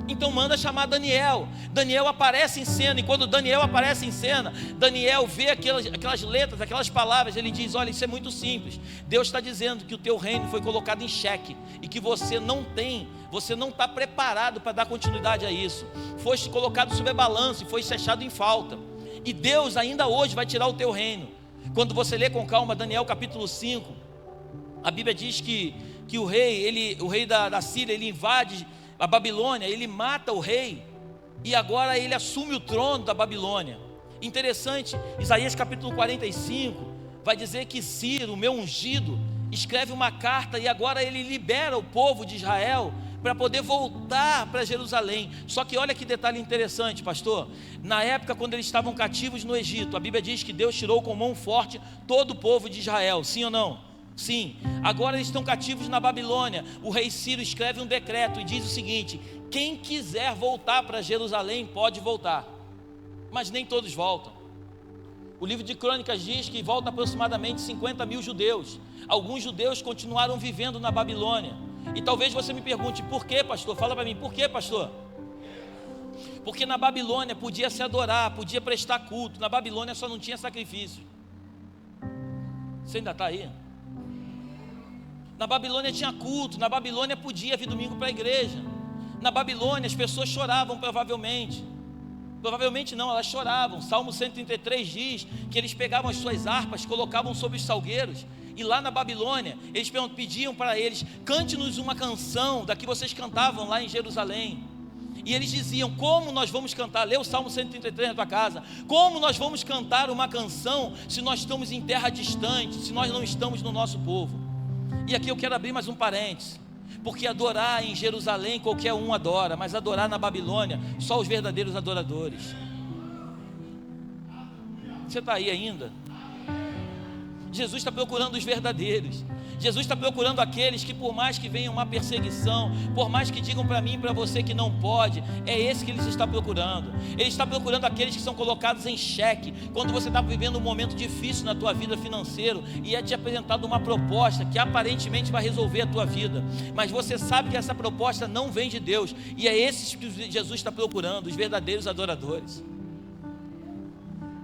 Então manda chamar Daniel. Daniel aparece em cena, e quando Daniel aparece em cena, Daniel vê aquelas letras, aquelas palavras. Ele diz: olha, isso é muito simples. Deus está dizendo que o teu reino foi colocado em xeque, e que você não está preparado para dar continuidade a isso. Foste colocado sob balanço e foi fechado em falta, e Deus ainda hoje vai tirar o teu reino. Quando você lê com calma Daniel capítulo 5, a Bíblia diz que o rei da Síria, ele invade a Babilônia, ele mata o rei, e agora ele assume o trono da Babilônia. Interessante, Isaías capítulo 45 vai dizer que Ciro, o meu ungido, escreve uma carta, e agora ele libera o povo de Israel para poder voltar para Jerusalém. Só que olha que detalhe interessante, pastor. Na época quando eles estavam cativos no Egito, a Bíblia diz que Deus tirou com mão forte todo o povo de Israel, sim ou não? Sim. Agora eles estão cativos na Babilônia. O rei Ciro escreve um decreto e diz o seguinte: quem quiser voltar para Jerusalém pode voltar, mas nem todos voltam. O livro de Crônicas diz que volta aproximadamente 50 mil judeus. Alguns judeus continuaram vivendo na Babilônia. E talvez você me pergunte: por que, pastor? Fala para mim, por que, pastor? Porque na Babilônia podia se adorar, podia prestar culto. Na Babilônia só não tinha sacrifício. Você ainda está aí? Na Babilônia tinha culto, na Babilônia podia vir domingo para a igreja. Na Babilônia as pessoas choravam provavelmente não, elas choravam. Salmo 133 diz que eles pegavam as suas harpas, colocavam sobre os salgueiros, e lá na Babilônia eles pediam para eles: cante-nos uma canção da que vocês cantavam lá em Jerusalém. E eles diziam: como nós vamos cantar? Lê o Salmo 133 na tua casa. Como nós vamos cantar uma canção se nós estamos em terra distante, se nós não estamos no nosso povo? E aqui eu quero abrir mais um parênteses, porque adorar em Jerusalém qualquer um adora, mas adorar na Babilônia só os verdadeiros adoradores. Você está aí ainda? Jesus está procurando os verdadeiros. Jesus está procurando aqueles que, por mais que venha uma perseguição, por mais que digam para mim e para você que não pode, é esse que Ele está procurando. Ele está procurando aqueles que são colocados em xeque, quando você está vivendo um momento difícil na tua vida financeira, e é te apresentado uma proposta que aparentemente vai resolver a tua vida, mas você sabe que essa proposta não vem de Deus, e é esses que Jesus está procurando, os verdadeiros adoradores.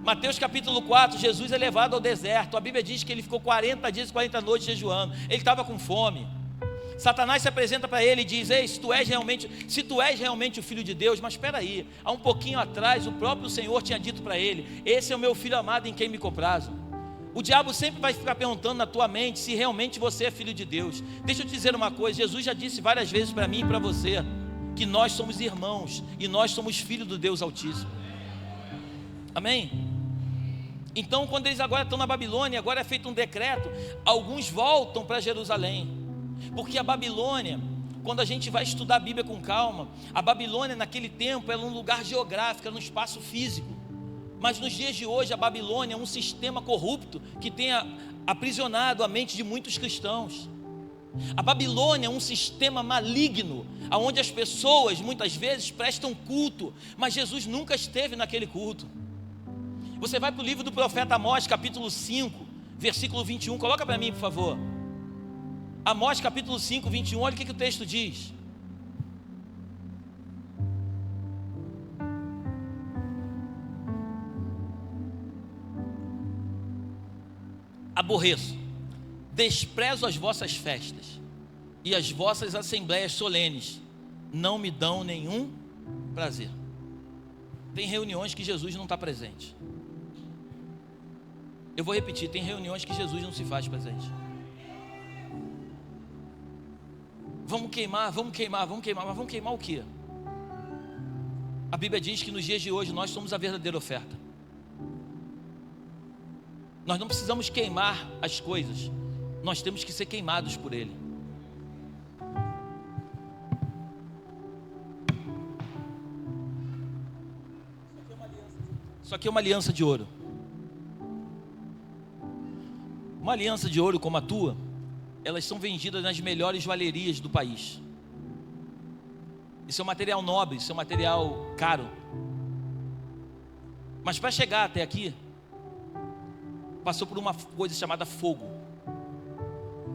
Mateus capítulo 4, Jesus é levado ao deserto. A Bíblia diz que ele ficou 40 dias e 40 noites jejuando. Ele estava com fome. Satanás se apresenta para ele e diz: ei, se tu és realmente o Filho de Deus. Mas espera aí, há um pouquinho atrás o próprio Senhor tinha dito para ele: esse é o meu Filho amado em quem me comprazo. O diabo sempre vai ficar perguntando na tua mente se realmente você é filho de Deus. Deixa eu te dizer uma coisa: Jesus já disse várias vezes para mim e para você que nós somos irmãos e nós somos filhos do Deus Altíssimo. Amém? Então, quando eles agora estão na Babilônia, agora é feito um decreto, alguns voltam para Jerusalém, porque a Babilônia, quando a gente vai estudar a Bíblia com calma, a Babilônia naquele tempo era um lugar geográfico, era um espaço físico, mas nos dias de hoje a Babilônia é um sistema corrupto que tem aprisionado a mente de muitos cristãos. A Babilônia é um sistema maligno, onde as pessoas muitas vezes prestam culto, mas Jesus nunca esteve naquele culto. Você vai para o livro do profeta Amós, capítulo 5, versículo 21, coloca para mim, por favor. Amós, capítulo 5, 21, olha o que o texto diz. Aborreço, desprezo as vossas festas e as vossas assembleias solenes, não me dão nenhum prazer. Tem reuniões que Jesus não está presente. Eu vou repetir, tem reuniões que Jesus não se faz presente. Vamos queimar, mas vamos queimar o quê? A Bíblia diz que nos dias de hoje nós somos a verdadeira oferta. Nós não precisamos queimar as coisas, nós temos que ser queimados por Ele. Isso aqui é uma aliança de ouro. Uma aliança de ouro como a tua, elas são vendidas nas melhores joalherias do país. Isso é um material nobre, isso é um material caro. Mas para chegar até aqui, passou por uma coisa chamada fogo,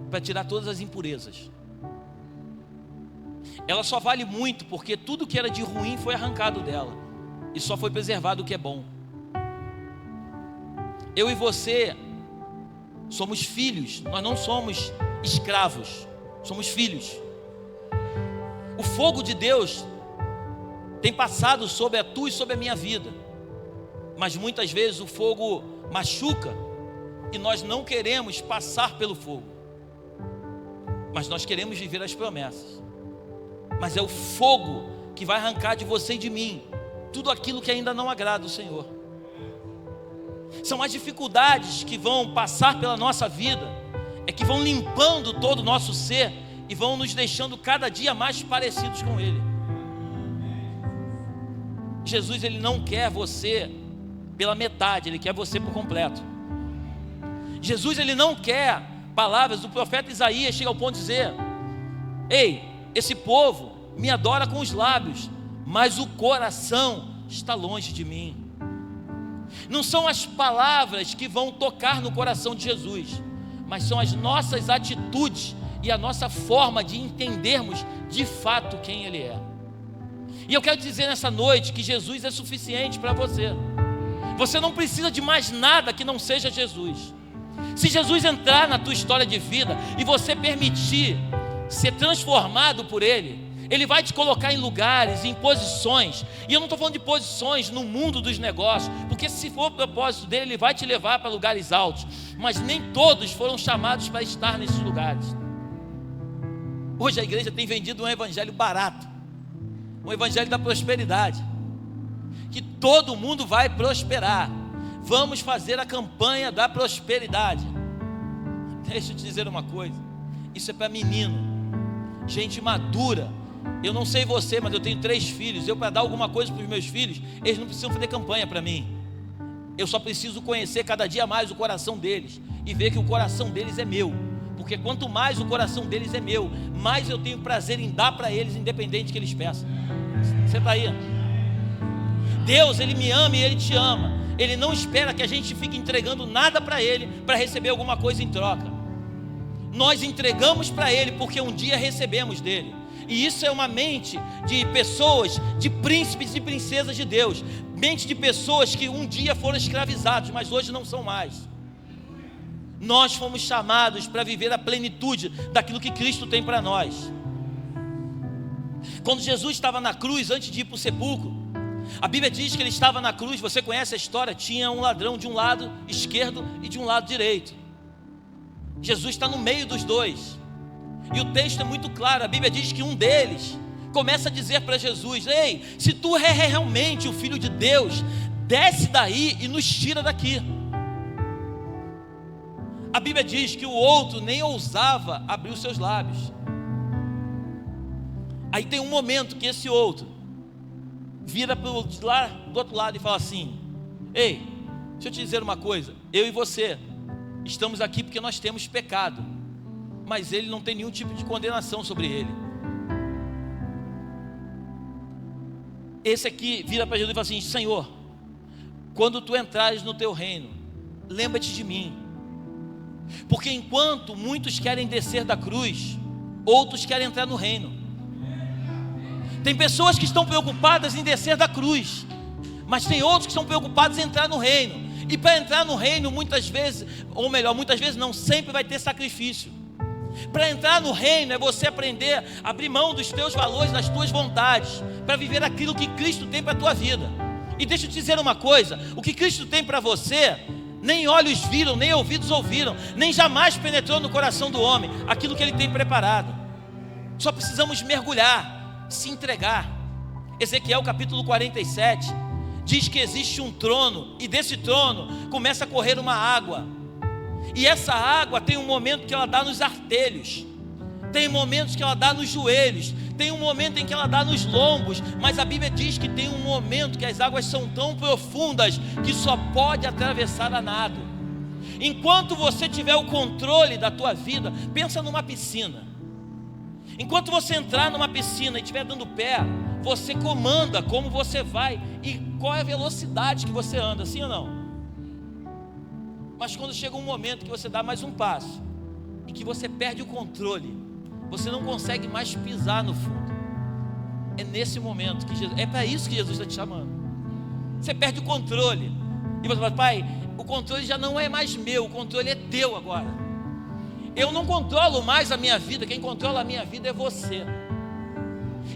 para tirar todas as impurezas. Ela só vale muito porque tudo que era de ruim foi arrancado dela, e só foi preservado o que é bom. Eu e você somos filhos, nós não somos escravos, somos filhos. O fogo de Deus tem passado sobre a tua e sobre a minha vida, mas muitas vezes o fogo machuca e nós não queremos passar pelo fogo, mas nós queremos viver as promessas. Mas é o fogo que vai arrancar de você e de mim tudo aquilo que ainda não agrada o Senhor. São as dificuldades que vão passar pela nossa vida, é que vão limpando todo o nosso ser e vão nos deixando cada dia mais parecidos com Ele. Jesus, Ele não quer você pela metade, Ele quer você por completo. Jesus, Ele não quer palavras do profeta Isaías, chega ao ponto de dizer: ei, esse povo me adora com os lábios, mas o coração está longe de mim. Não são as palavras que vão tocar no coração de Jesus, mas são as nossas atitudes e a nossa forma de entendermos de fato quem Ele é. E eu quero dizer nessa noite que Jesus é suficiente para você. Você não precisa de mais nada que não seja Jesus. Se Jesus entrar na tua história de vida e você permitir ser transformado por Ele, Ele vai te colocar em lugares, em posições. E eu não estou falando de posições no mundo dos negócios, porque se for o propósito dele, Ele vai te levar para lugares altos. Mas nem todos foram chamados para estar nesses lugares. Hoje a igreja tem vendido um evangelho barato, um evangelho da prosperidade, que todo mundo vai prosperar. Vamos fazer a campanha da prosperidade. Deixa eu te dizer uma coisa, isso é para menino, gente madura. Eu não sei você, mas eu tenho 3 filhos. Eu, para dar alguma coisa para os meus filhos, eles não precisam fazer campanha para mim. Eu só preciso conhecer cada dia mais o coração deles e ver que o coração deles é meu. Porque quanto mais o coração deles é meu, mais eu tenho prazer em dar para eles, independente que eles peçam. Você está aí? Deus, Ele me ama e Ele te ama. Ele não espera que a gente fique entregando nada para Ele para receber alguma coisa em troca. Nós entregamos para Ele porque um dia recebemos dele. E isso é uma mente de pessoas, de príncipes e princesas de Deus. Mente de pessoas que um dia foram escravizados, mas hoje não são mais. Nós fomos chamados para viver a plenitude daquilo que Cristo tem para nós. Quando Jesus estava na cruz, antes de ir para o sepulcro, a Bíblia diz que Ele estava na cruz. Você conhece a história? Tinha um ladrão de um lado esquerdo e de um lado direito. Jesus está no meio dos dois. E o texto é muito claro, a Bíblia diz que um deles começa a dizer para Jesus: ei, se tu é realmente o Filho de Deus, desce daí e nos tira daqui. A Bíblia diz que o outro nem ousava abrir os seus lábios. Aí tem um momento que esse outro vira lá do outro lado e fala assim: ei, deixa eu te dizer uma coisa, eu e você estamos aqui porque nós temos pecado, mas ele não tem nenhum tipo de condenação sobre ele. Esse aqui vira para Jesus e fala assim: Senhor, quando tu entrares no teu reino, lembra-te de mim. Porque enquanto muitos querem descer da cruz, outros querem entrar no reino. Tem pessoas que estão preocupadas em descer da cruz, mas tem outros que estão preocupados em entrar no reino. E para entrar no reino, muitas vezes, ou melhor, muitas vezes não, sempre vai ter sacrifício. Para entrar no reino é você aprender a abrir mão dos teus valores, das tuas vontades, para viver aquilo que Cristo tem para a tua vida. E deixa eu te dizer uma coisa: o que Cristo tem para você, nem olhos viram, nem ouvidos ouviram, nem jamais penetrou no coração do homem aquilo que Ele tem preparado. Só precisamos mergulhar, se entregar. Ezequiel capítulo 47 diz que existe um trono, e desse trono começa a correr uma água. E essa água tem um momento que ela dá nos artelhos. Tem momentos que ela dá nos joelhos, tem um momento em que ela dá nos lombos, mas a Bíblia diz que tem um momento que as águas são tão profundas que só pode atravessar a nado. Enquanto você tiver o controle da tua vida, pensa numa piscina. Enquanto você entrar numa piscina e estiver dando pé, você comanda como você vai e qual é a velocidade que você anda, sim ou não? Mas quando chega um momento que você dá mais um passo e que você perde o controle, você não consegue mais pisar no fundo. É nesse momento que Jesus, é para isso que Jesus está te chamando. Você perde o controle e você fala: pai, o controle já não é mais meu, o controle é teu agora. Eu não controlo mais a minha vida, quem controla a minha vida é você.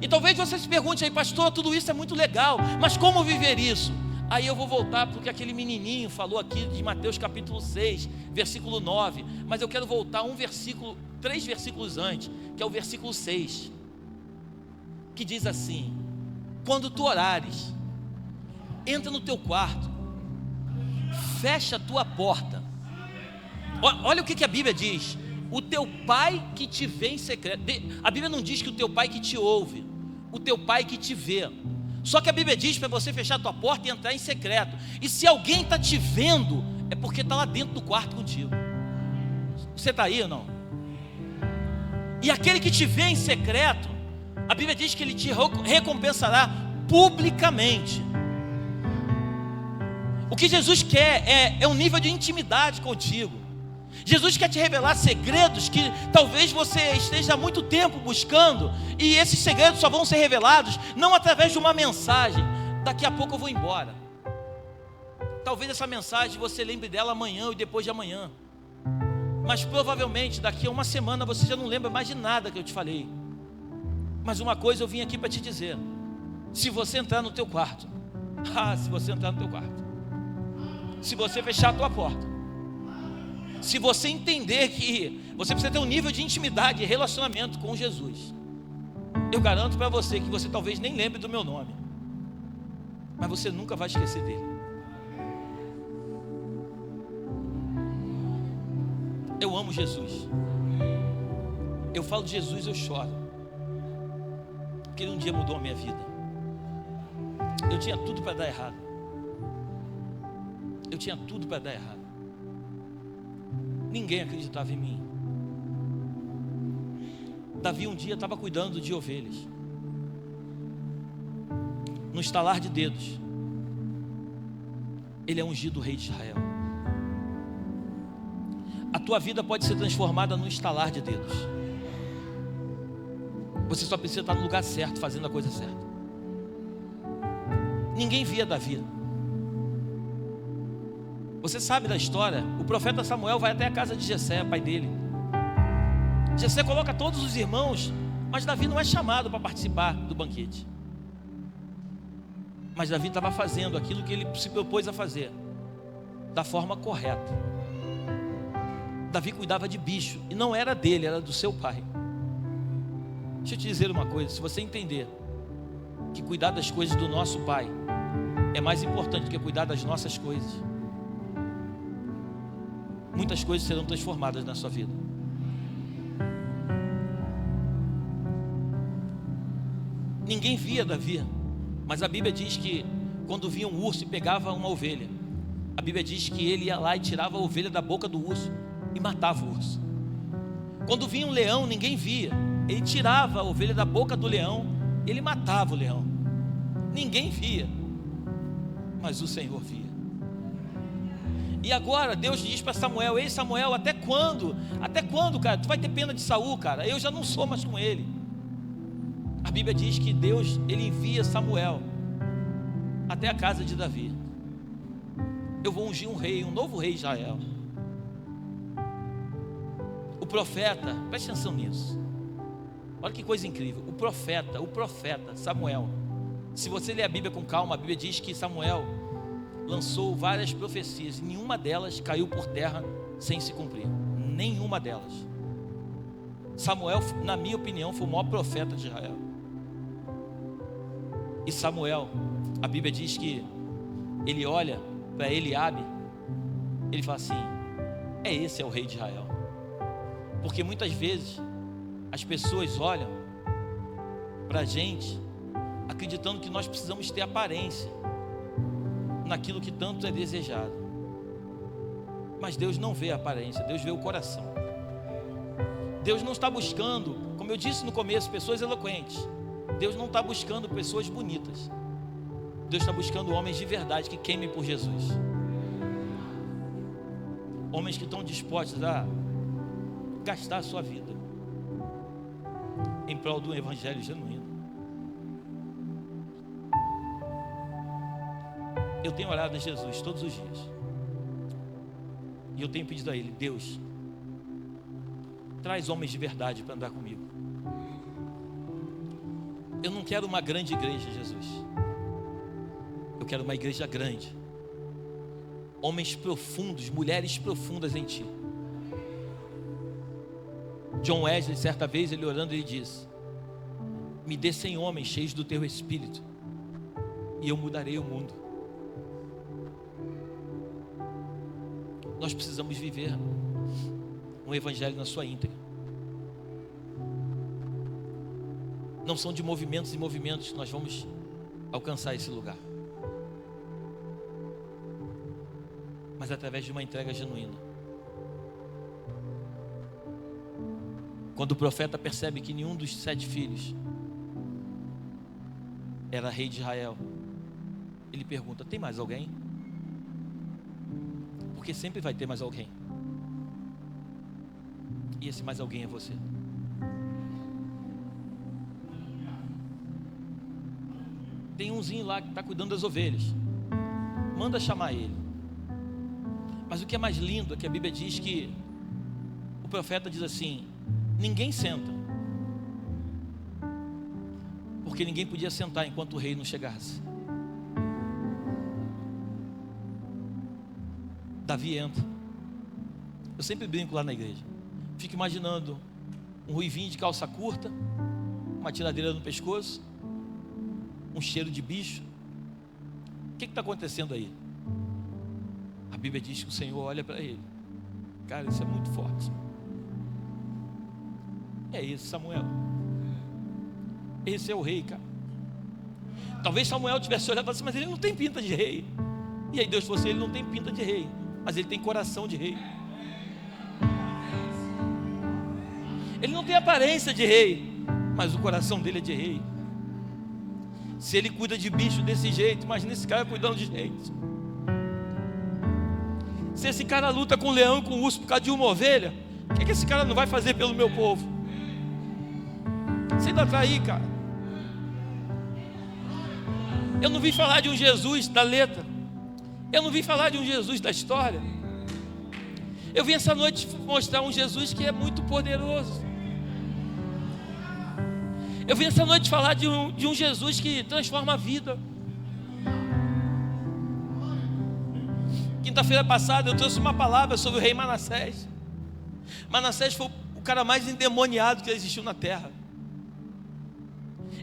E talvez você se pergunte aí: pastor, tudo isso é muito legal, mas como viver isso? Aí eu vou voltar porque aquele menininho falou aqui de Mateus capítulo 6, versículo 9. Mas eu quero voltar um versículo, 3 versículos antes, que é o versículo 6, que diz assim: quando tu orares, entra no teu quarto, fecha a tua porta. Olha o que a Bíblia diz: o teu pai que te vê em secreto. A Bíblia não diz que o teu pai que te ouve, o teu pai que te vê. Só que a Bíblia diz para você fechar a tua porta e entrar em secreto. E se alguém está te vendo, é porque está lá dentro do quarto contigo. Você está aí ou não? E aquele que te vê em secreto, a Bíblia diz que ele te recompensará publicamente. O que Jesus quer é um nível de intimidade contigo. Jesus quer te revelar segredos que talvez você esteja há muito tempo buscando, e esses segredos só vão ser revelados não através de uma mensagem: daqui a pouco eu vou embora. Talvez essa mensagem você lembre dela amanhã e depois de amanhã, mas provavelmente daqui a uma semana você já não lembra mais de nada que eu te falei. Mas uma coisa eu vim aqui para te dizer: se você entrar no teu quarto, se você entrar no teu quarto, se você fechar a tua porta, se você entender que você precisa ter um nível de intimidade e relacionamento com Jesus, eu garanto para você que você talvez nem lembre do meu nome, mas você nunca vai esquecer dele. Eu amo Jesus. Eu falo de Jesus, eu choro, porque ele um dia mudou a minha vida. Eu tinha tudo para dar errado. Eu tinha tudo para dar errado. Ninguém acreditava em mim. Davi um dia estava cuidando de ovelhas. No estalar de dedos, ele é ungido rei de Israel. A tua vida pode ser transformada num estalar de dedos. Você só precisa estar no lugar certo, fazendo a coisa certa. Ninguém via Davi. Você sabe da história, o profeta Samuel vai até a casa de Jessé, pai dele. Jessé coloca todos os irmãos, mas Davi não é chamado para participar do banquete. Mas Davi estava fazendo aquilo que ele se propôs a fazer, da forma correta. Davi cuidava de bicho, e não era dele, era do seu pai. Deixa eu te dizer uma coisa: se você entender que cuidar das coisas do nosso pai é mais importante do que cuidar das nossas coisas, muitas coisas serão transformadas na sua vida. Ninguém via Davi, mas a Bíblia diz que quando via um urso e pegava uma ovelha, a Bíblia diz que ele ia lá e tirava a ovelha da boca do urso e matava o urso. Quando vinha um leão, ninguém via, ele tirava a ovelha da boca do leão, ele matava o leão. Ninguém via, mas o Senhor via. E agora Deus diz para Samuel: ei Samuel, até quando, cara, tu vai ter pena de Saul, cara? Eu já não sou mais com ele. A Bíblia diz que Deus, ele envia Samuel até a casa de Davi. Eu vou ungir um rei, um novo rei de Israel. O profeta, preste atenção nisso, olha que coisa incrível. O profeta Samuel, se você ler a Bíblia com calma, a Bíblia diz que Samuel lançou várias profecias, e nenhuma delas caiu por terra sem se cumprir. Nenhuma delas. Samuel, na minha opinião, foi o maior profeta de Israel. E Samuel, a Bíblia diz que ele olha para Eliabe, ele fala assim: esse é o rei de Israel. Porque muitas vezes as pessoas olham para a gente acreditando que nós precisamos ter aparência naquilo que tanto é desejado. Mas Deus não vê a aparência, Deus vê o coração. Deus não está buscando, como eu disse no começo, pessoas eloquentes. Deus não está buscando pessoas bonitas. Deus está buscando homens de verdade que queimem por Jesus. Homens que estão dispostos a gastar a sua vida em prol do evangelho genuíno. Eu tenho orado a Jesus todos os dias. E eu tenho pedido a Ele: Deus, traz homens de verdade para andar comigo. Eu não quero uma grande igreja, Jesus. Eu quero uma igreja grande. Homens profundos, mulheres profundas em Ti. John Wesley, certa vez, ele orando, ele disse: me dê 100 homens cheios do Teu Espírito, e eu mudarei o mundo. Nós precisamos viver um evangelho na sua íntegra. Não são de movimentos e movimentos que nós vamos alcançar esse lugar, mas através de uma entrega genuína. Quando o profeta percebe que nenhum dos 7 filhos era rei de Israel, ele pergunta: tem mais alguém? Porque sempre vai ter mais alguém. E esse mais alguém é você. Tem umzinho lá que está cuidando das ovelhas. Manda chamar ele. Mas o que é mais lindo é que a Bíblia diz que o profeta diz assim: ninguém senta, porque ninguém podia sentar enquanto o rei não chegasse. Davi entra. Eu sempre brinco lá na igreja. Fico imaginando um ruivinho de calça curta, uma tiradeira no pescoço, um cheiro de bicho. O que está acontecendo aí? A Bíblia diz que o Senhor olha para ele. Cara, isso é muito forte. É isso, Samuel. Esse é o rei, cara. Talvez Samuel tivesse olhado e falado assim: mas ele não tem pinta de rei. E aí Deus falou assim: ele não tem pinta de rei, mas ele tem coração de rei. Ele não tem aparência de rei, mas o coração dele é de rei. Se ele cuida de bicho desse jeito, imagina esse cara cuidando de gente. Se esse cara luta com um leão e com um urso por causa de uma ovelha, o que esse cara não vai fazer pelo meu povo? Você ainda está aí, cara. Eu não vim falar de um Jesus da letra. Eu não vim falar de um Jesus da história. Eu vim essa noite mostrar um Jesus que é muito poderoso. Eu vim essa noite falar de um Jesus que transforma a vida. Quinta-feira passada eu trouxe uma palavra sobre o rei Manassés. Manassés foi o cara mais endemoniado que existiu na terra.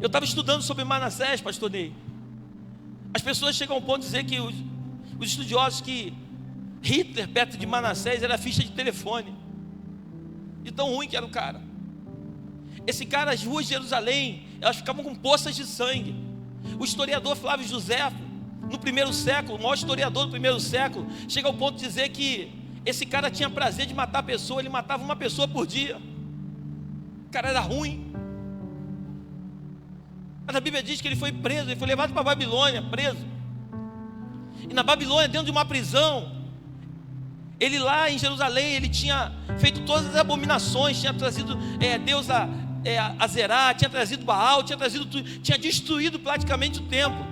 Eu estava estudando sobre Manassés, pastor Ney. As pessoas chegam ao ponto de dizer que os estudiosos que Hitler perto de Manassés era ficha de telefone, de tão ruim que era o cara. Esse cara, as ruas de Jerusalém, elas ficavam com poças de sangue. O historiador Flávio Josefo, no primeiro século, o maior historiador do primeiro século, chega ao ponto de dizer que esse cara tinha prazer de matar pessoa. Ele matava uma pessoa por dia. O cara era ruim. Mas a Bíblia diz que ele foi preso, ele foi levado para a Babilônia, preso. E na Babilônia, dentro de uma prisão, ele lá em Jerusalém, ele tinha feito todas as abominações, tinha trazido Deus a Zerá, tinha trazido Baal, tinha destruído praticamente o templo.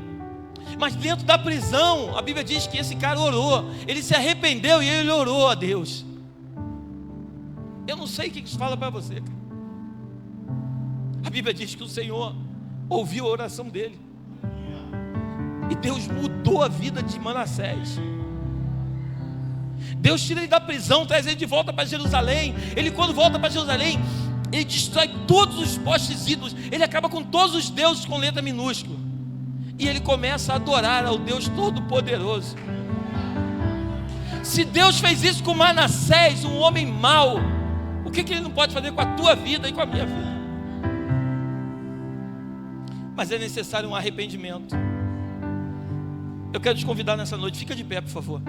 Mas dentro da prisão, a Bíblia diz que esse cara orou, ele se arrependeu e ele orou a Deus. Eu não sei o que isso fala para você, cara. A Bíblia diz que o Senhor ouviu a oração dele, e Deus mudou a vida de Manassés. Deus tira ele da prisão, traz ele de volta para Jerusalém. Ele, quando volta para Jerusalém, ele destrói todos os postes ídolos, ele acaba com todos os deuses com letra minúscula, e ele começa a adorar ao Deus Todo-Poderoso. Se Deus fez isso com Manassés, um homem mau, O que Ele não pode fazer com a tua vida e com a minha vida? Mas é necessário um arrependimento. Eu quero te convidar nessa noite, fica de pé, por favor.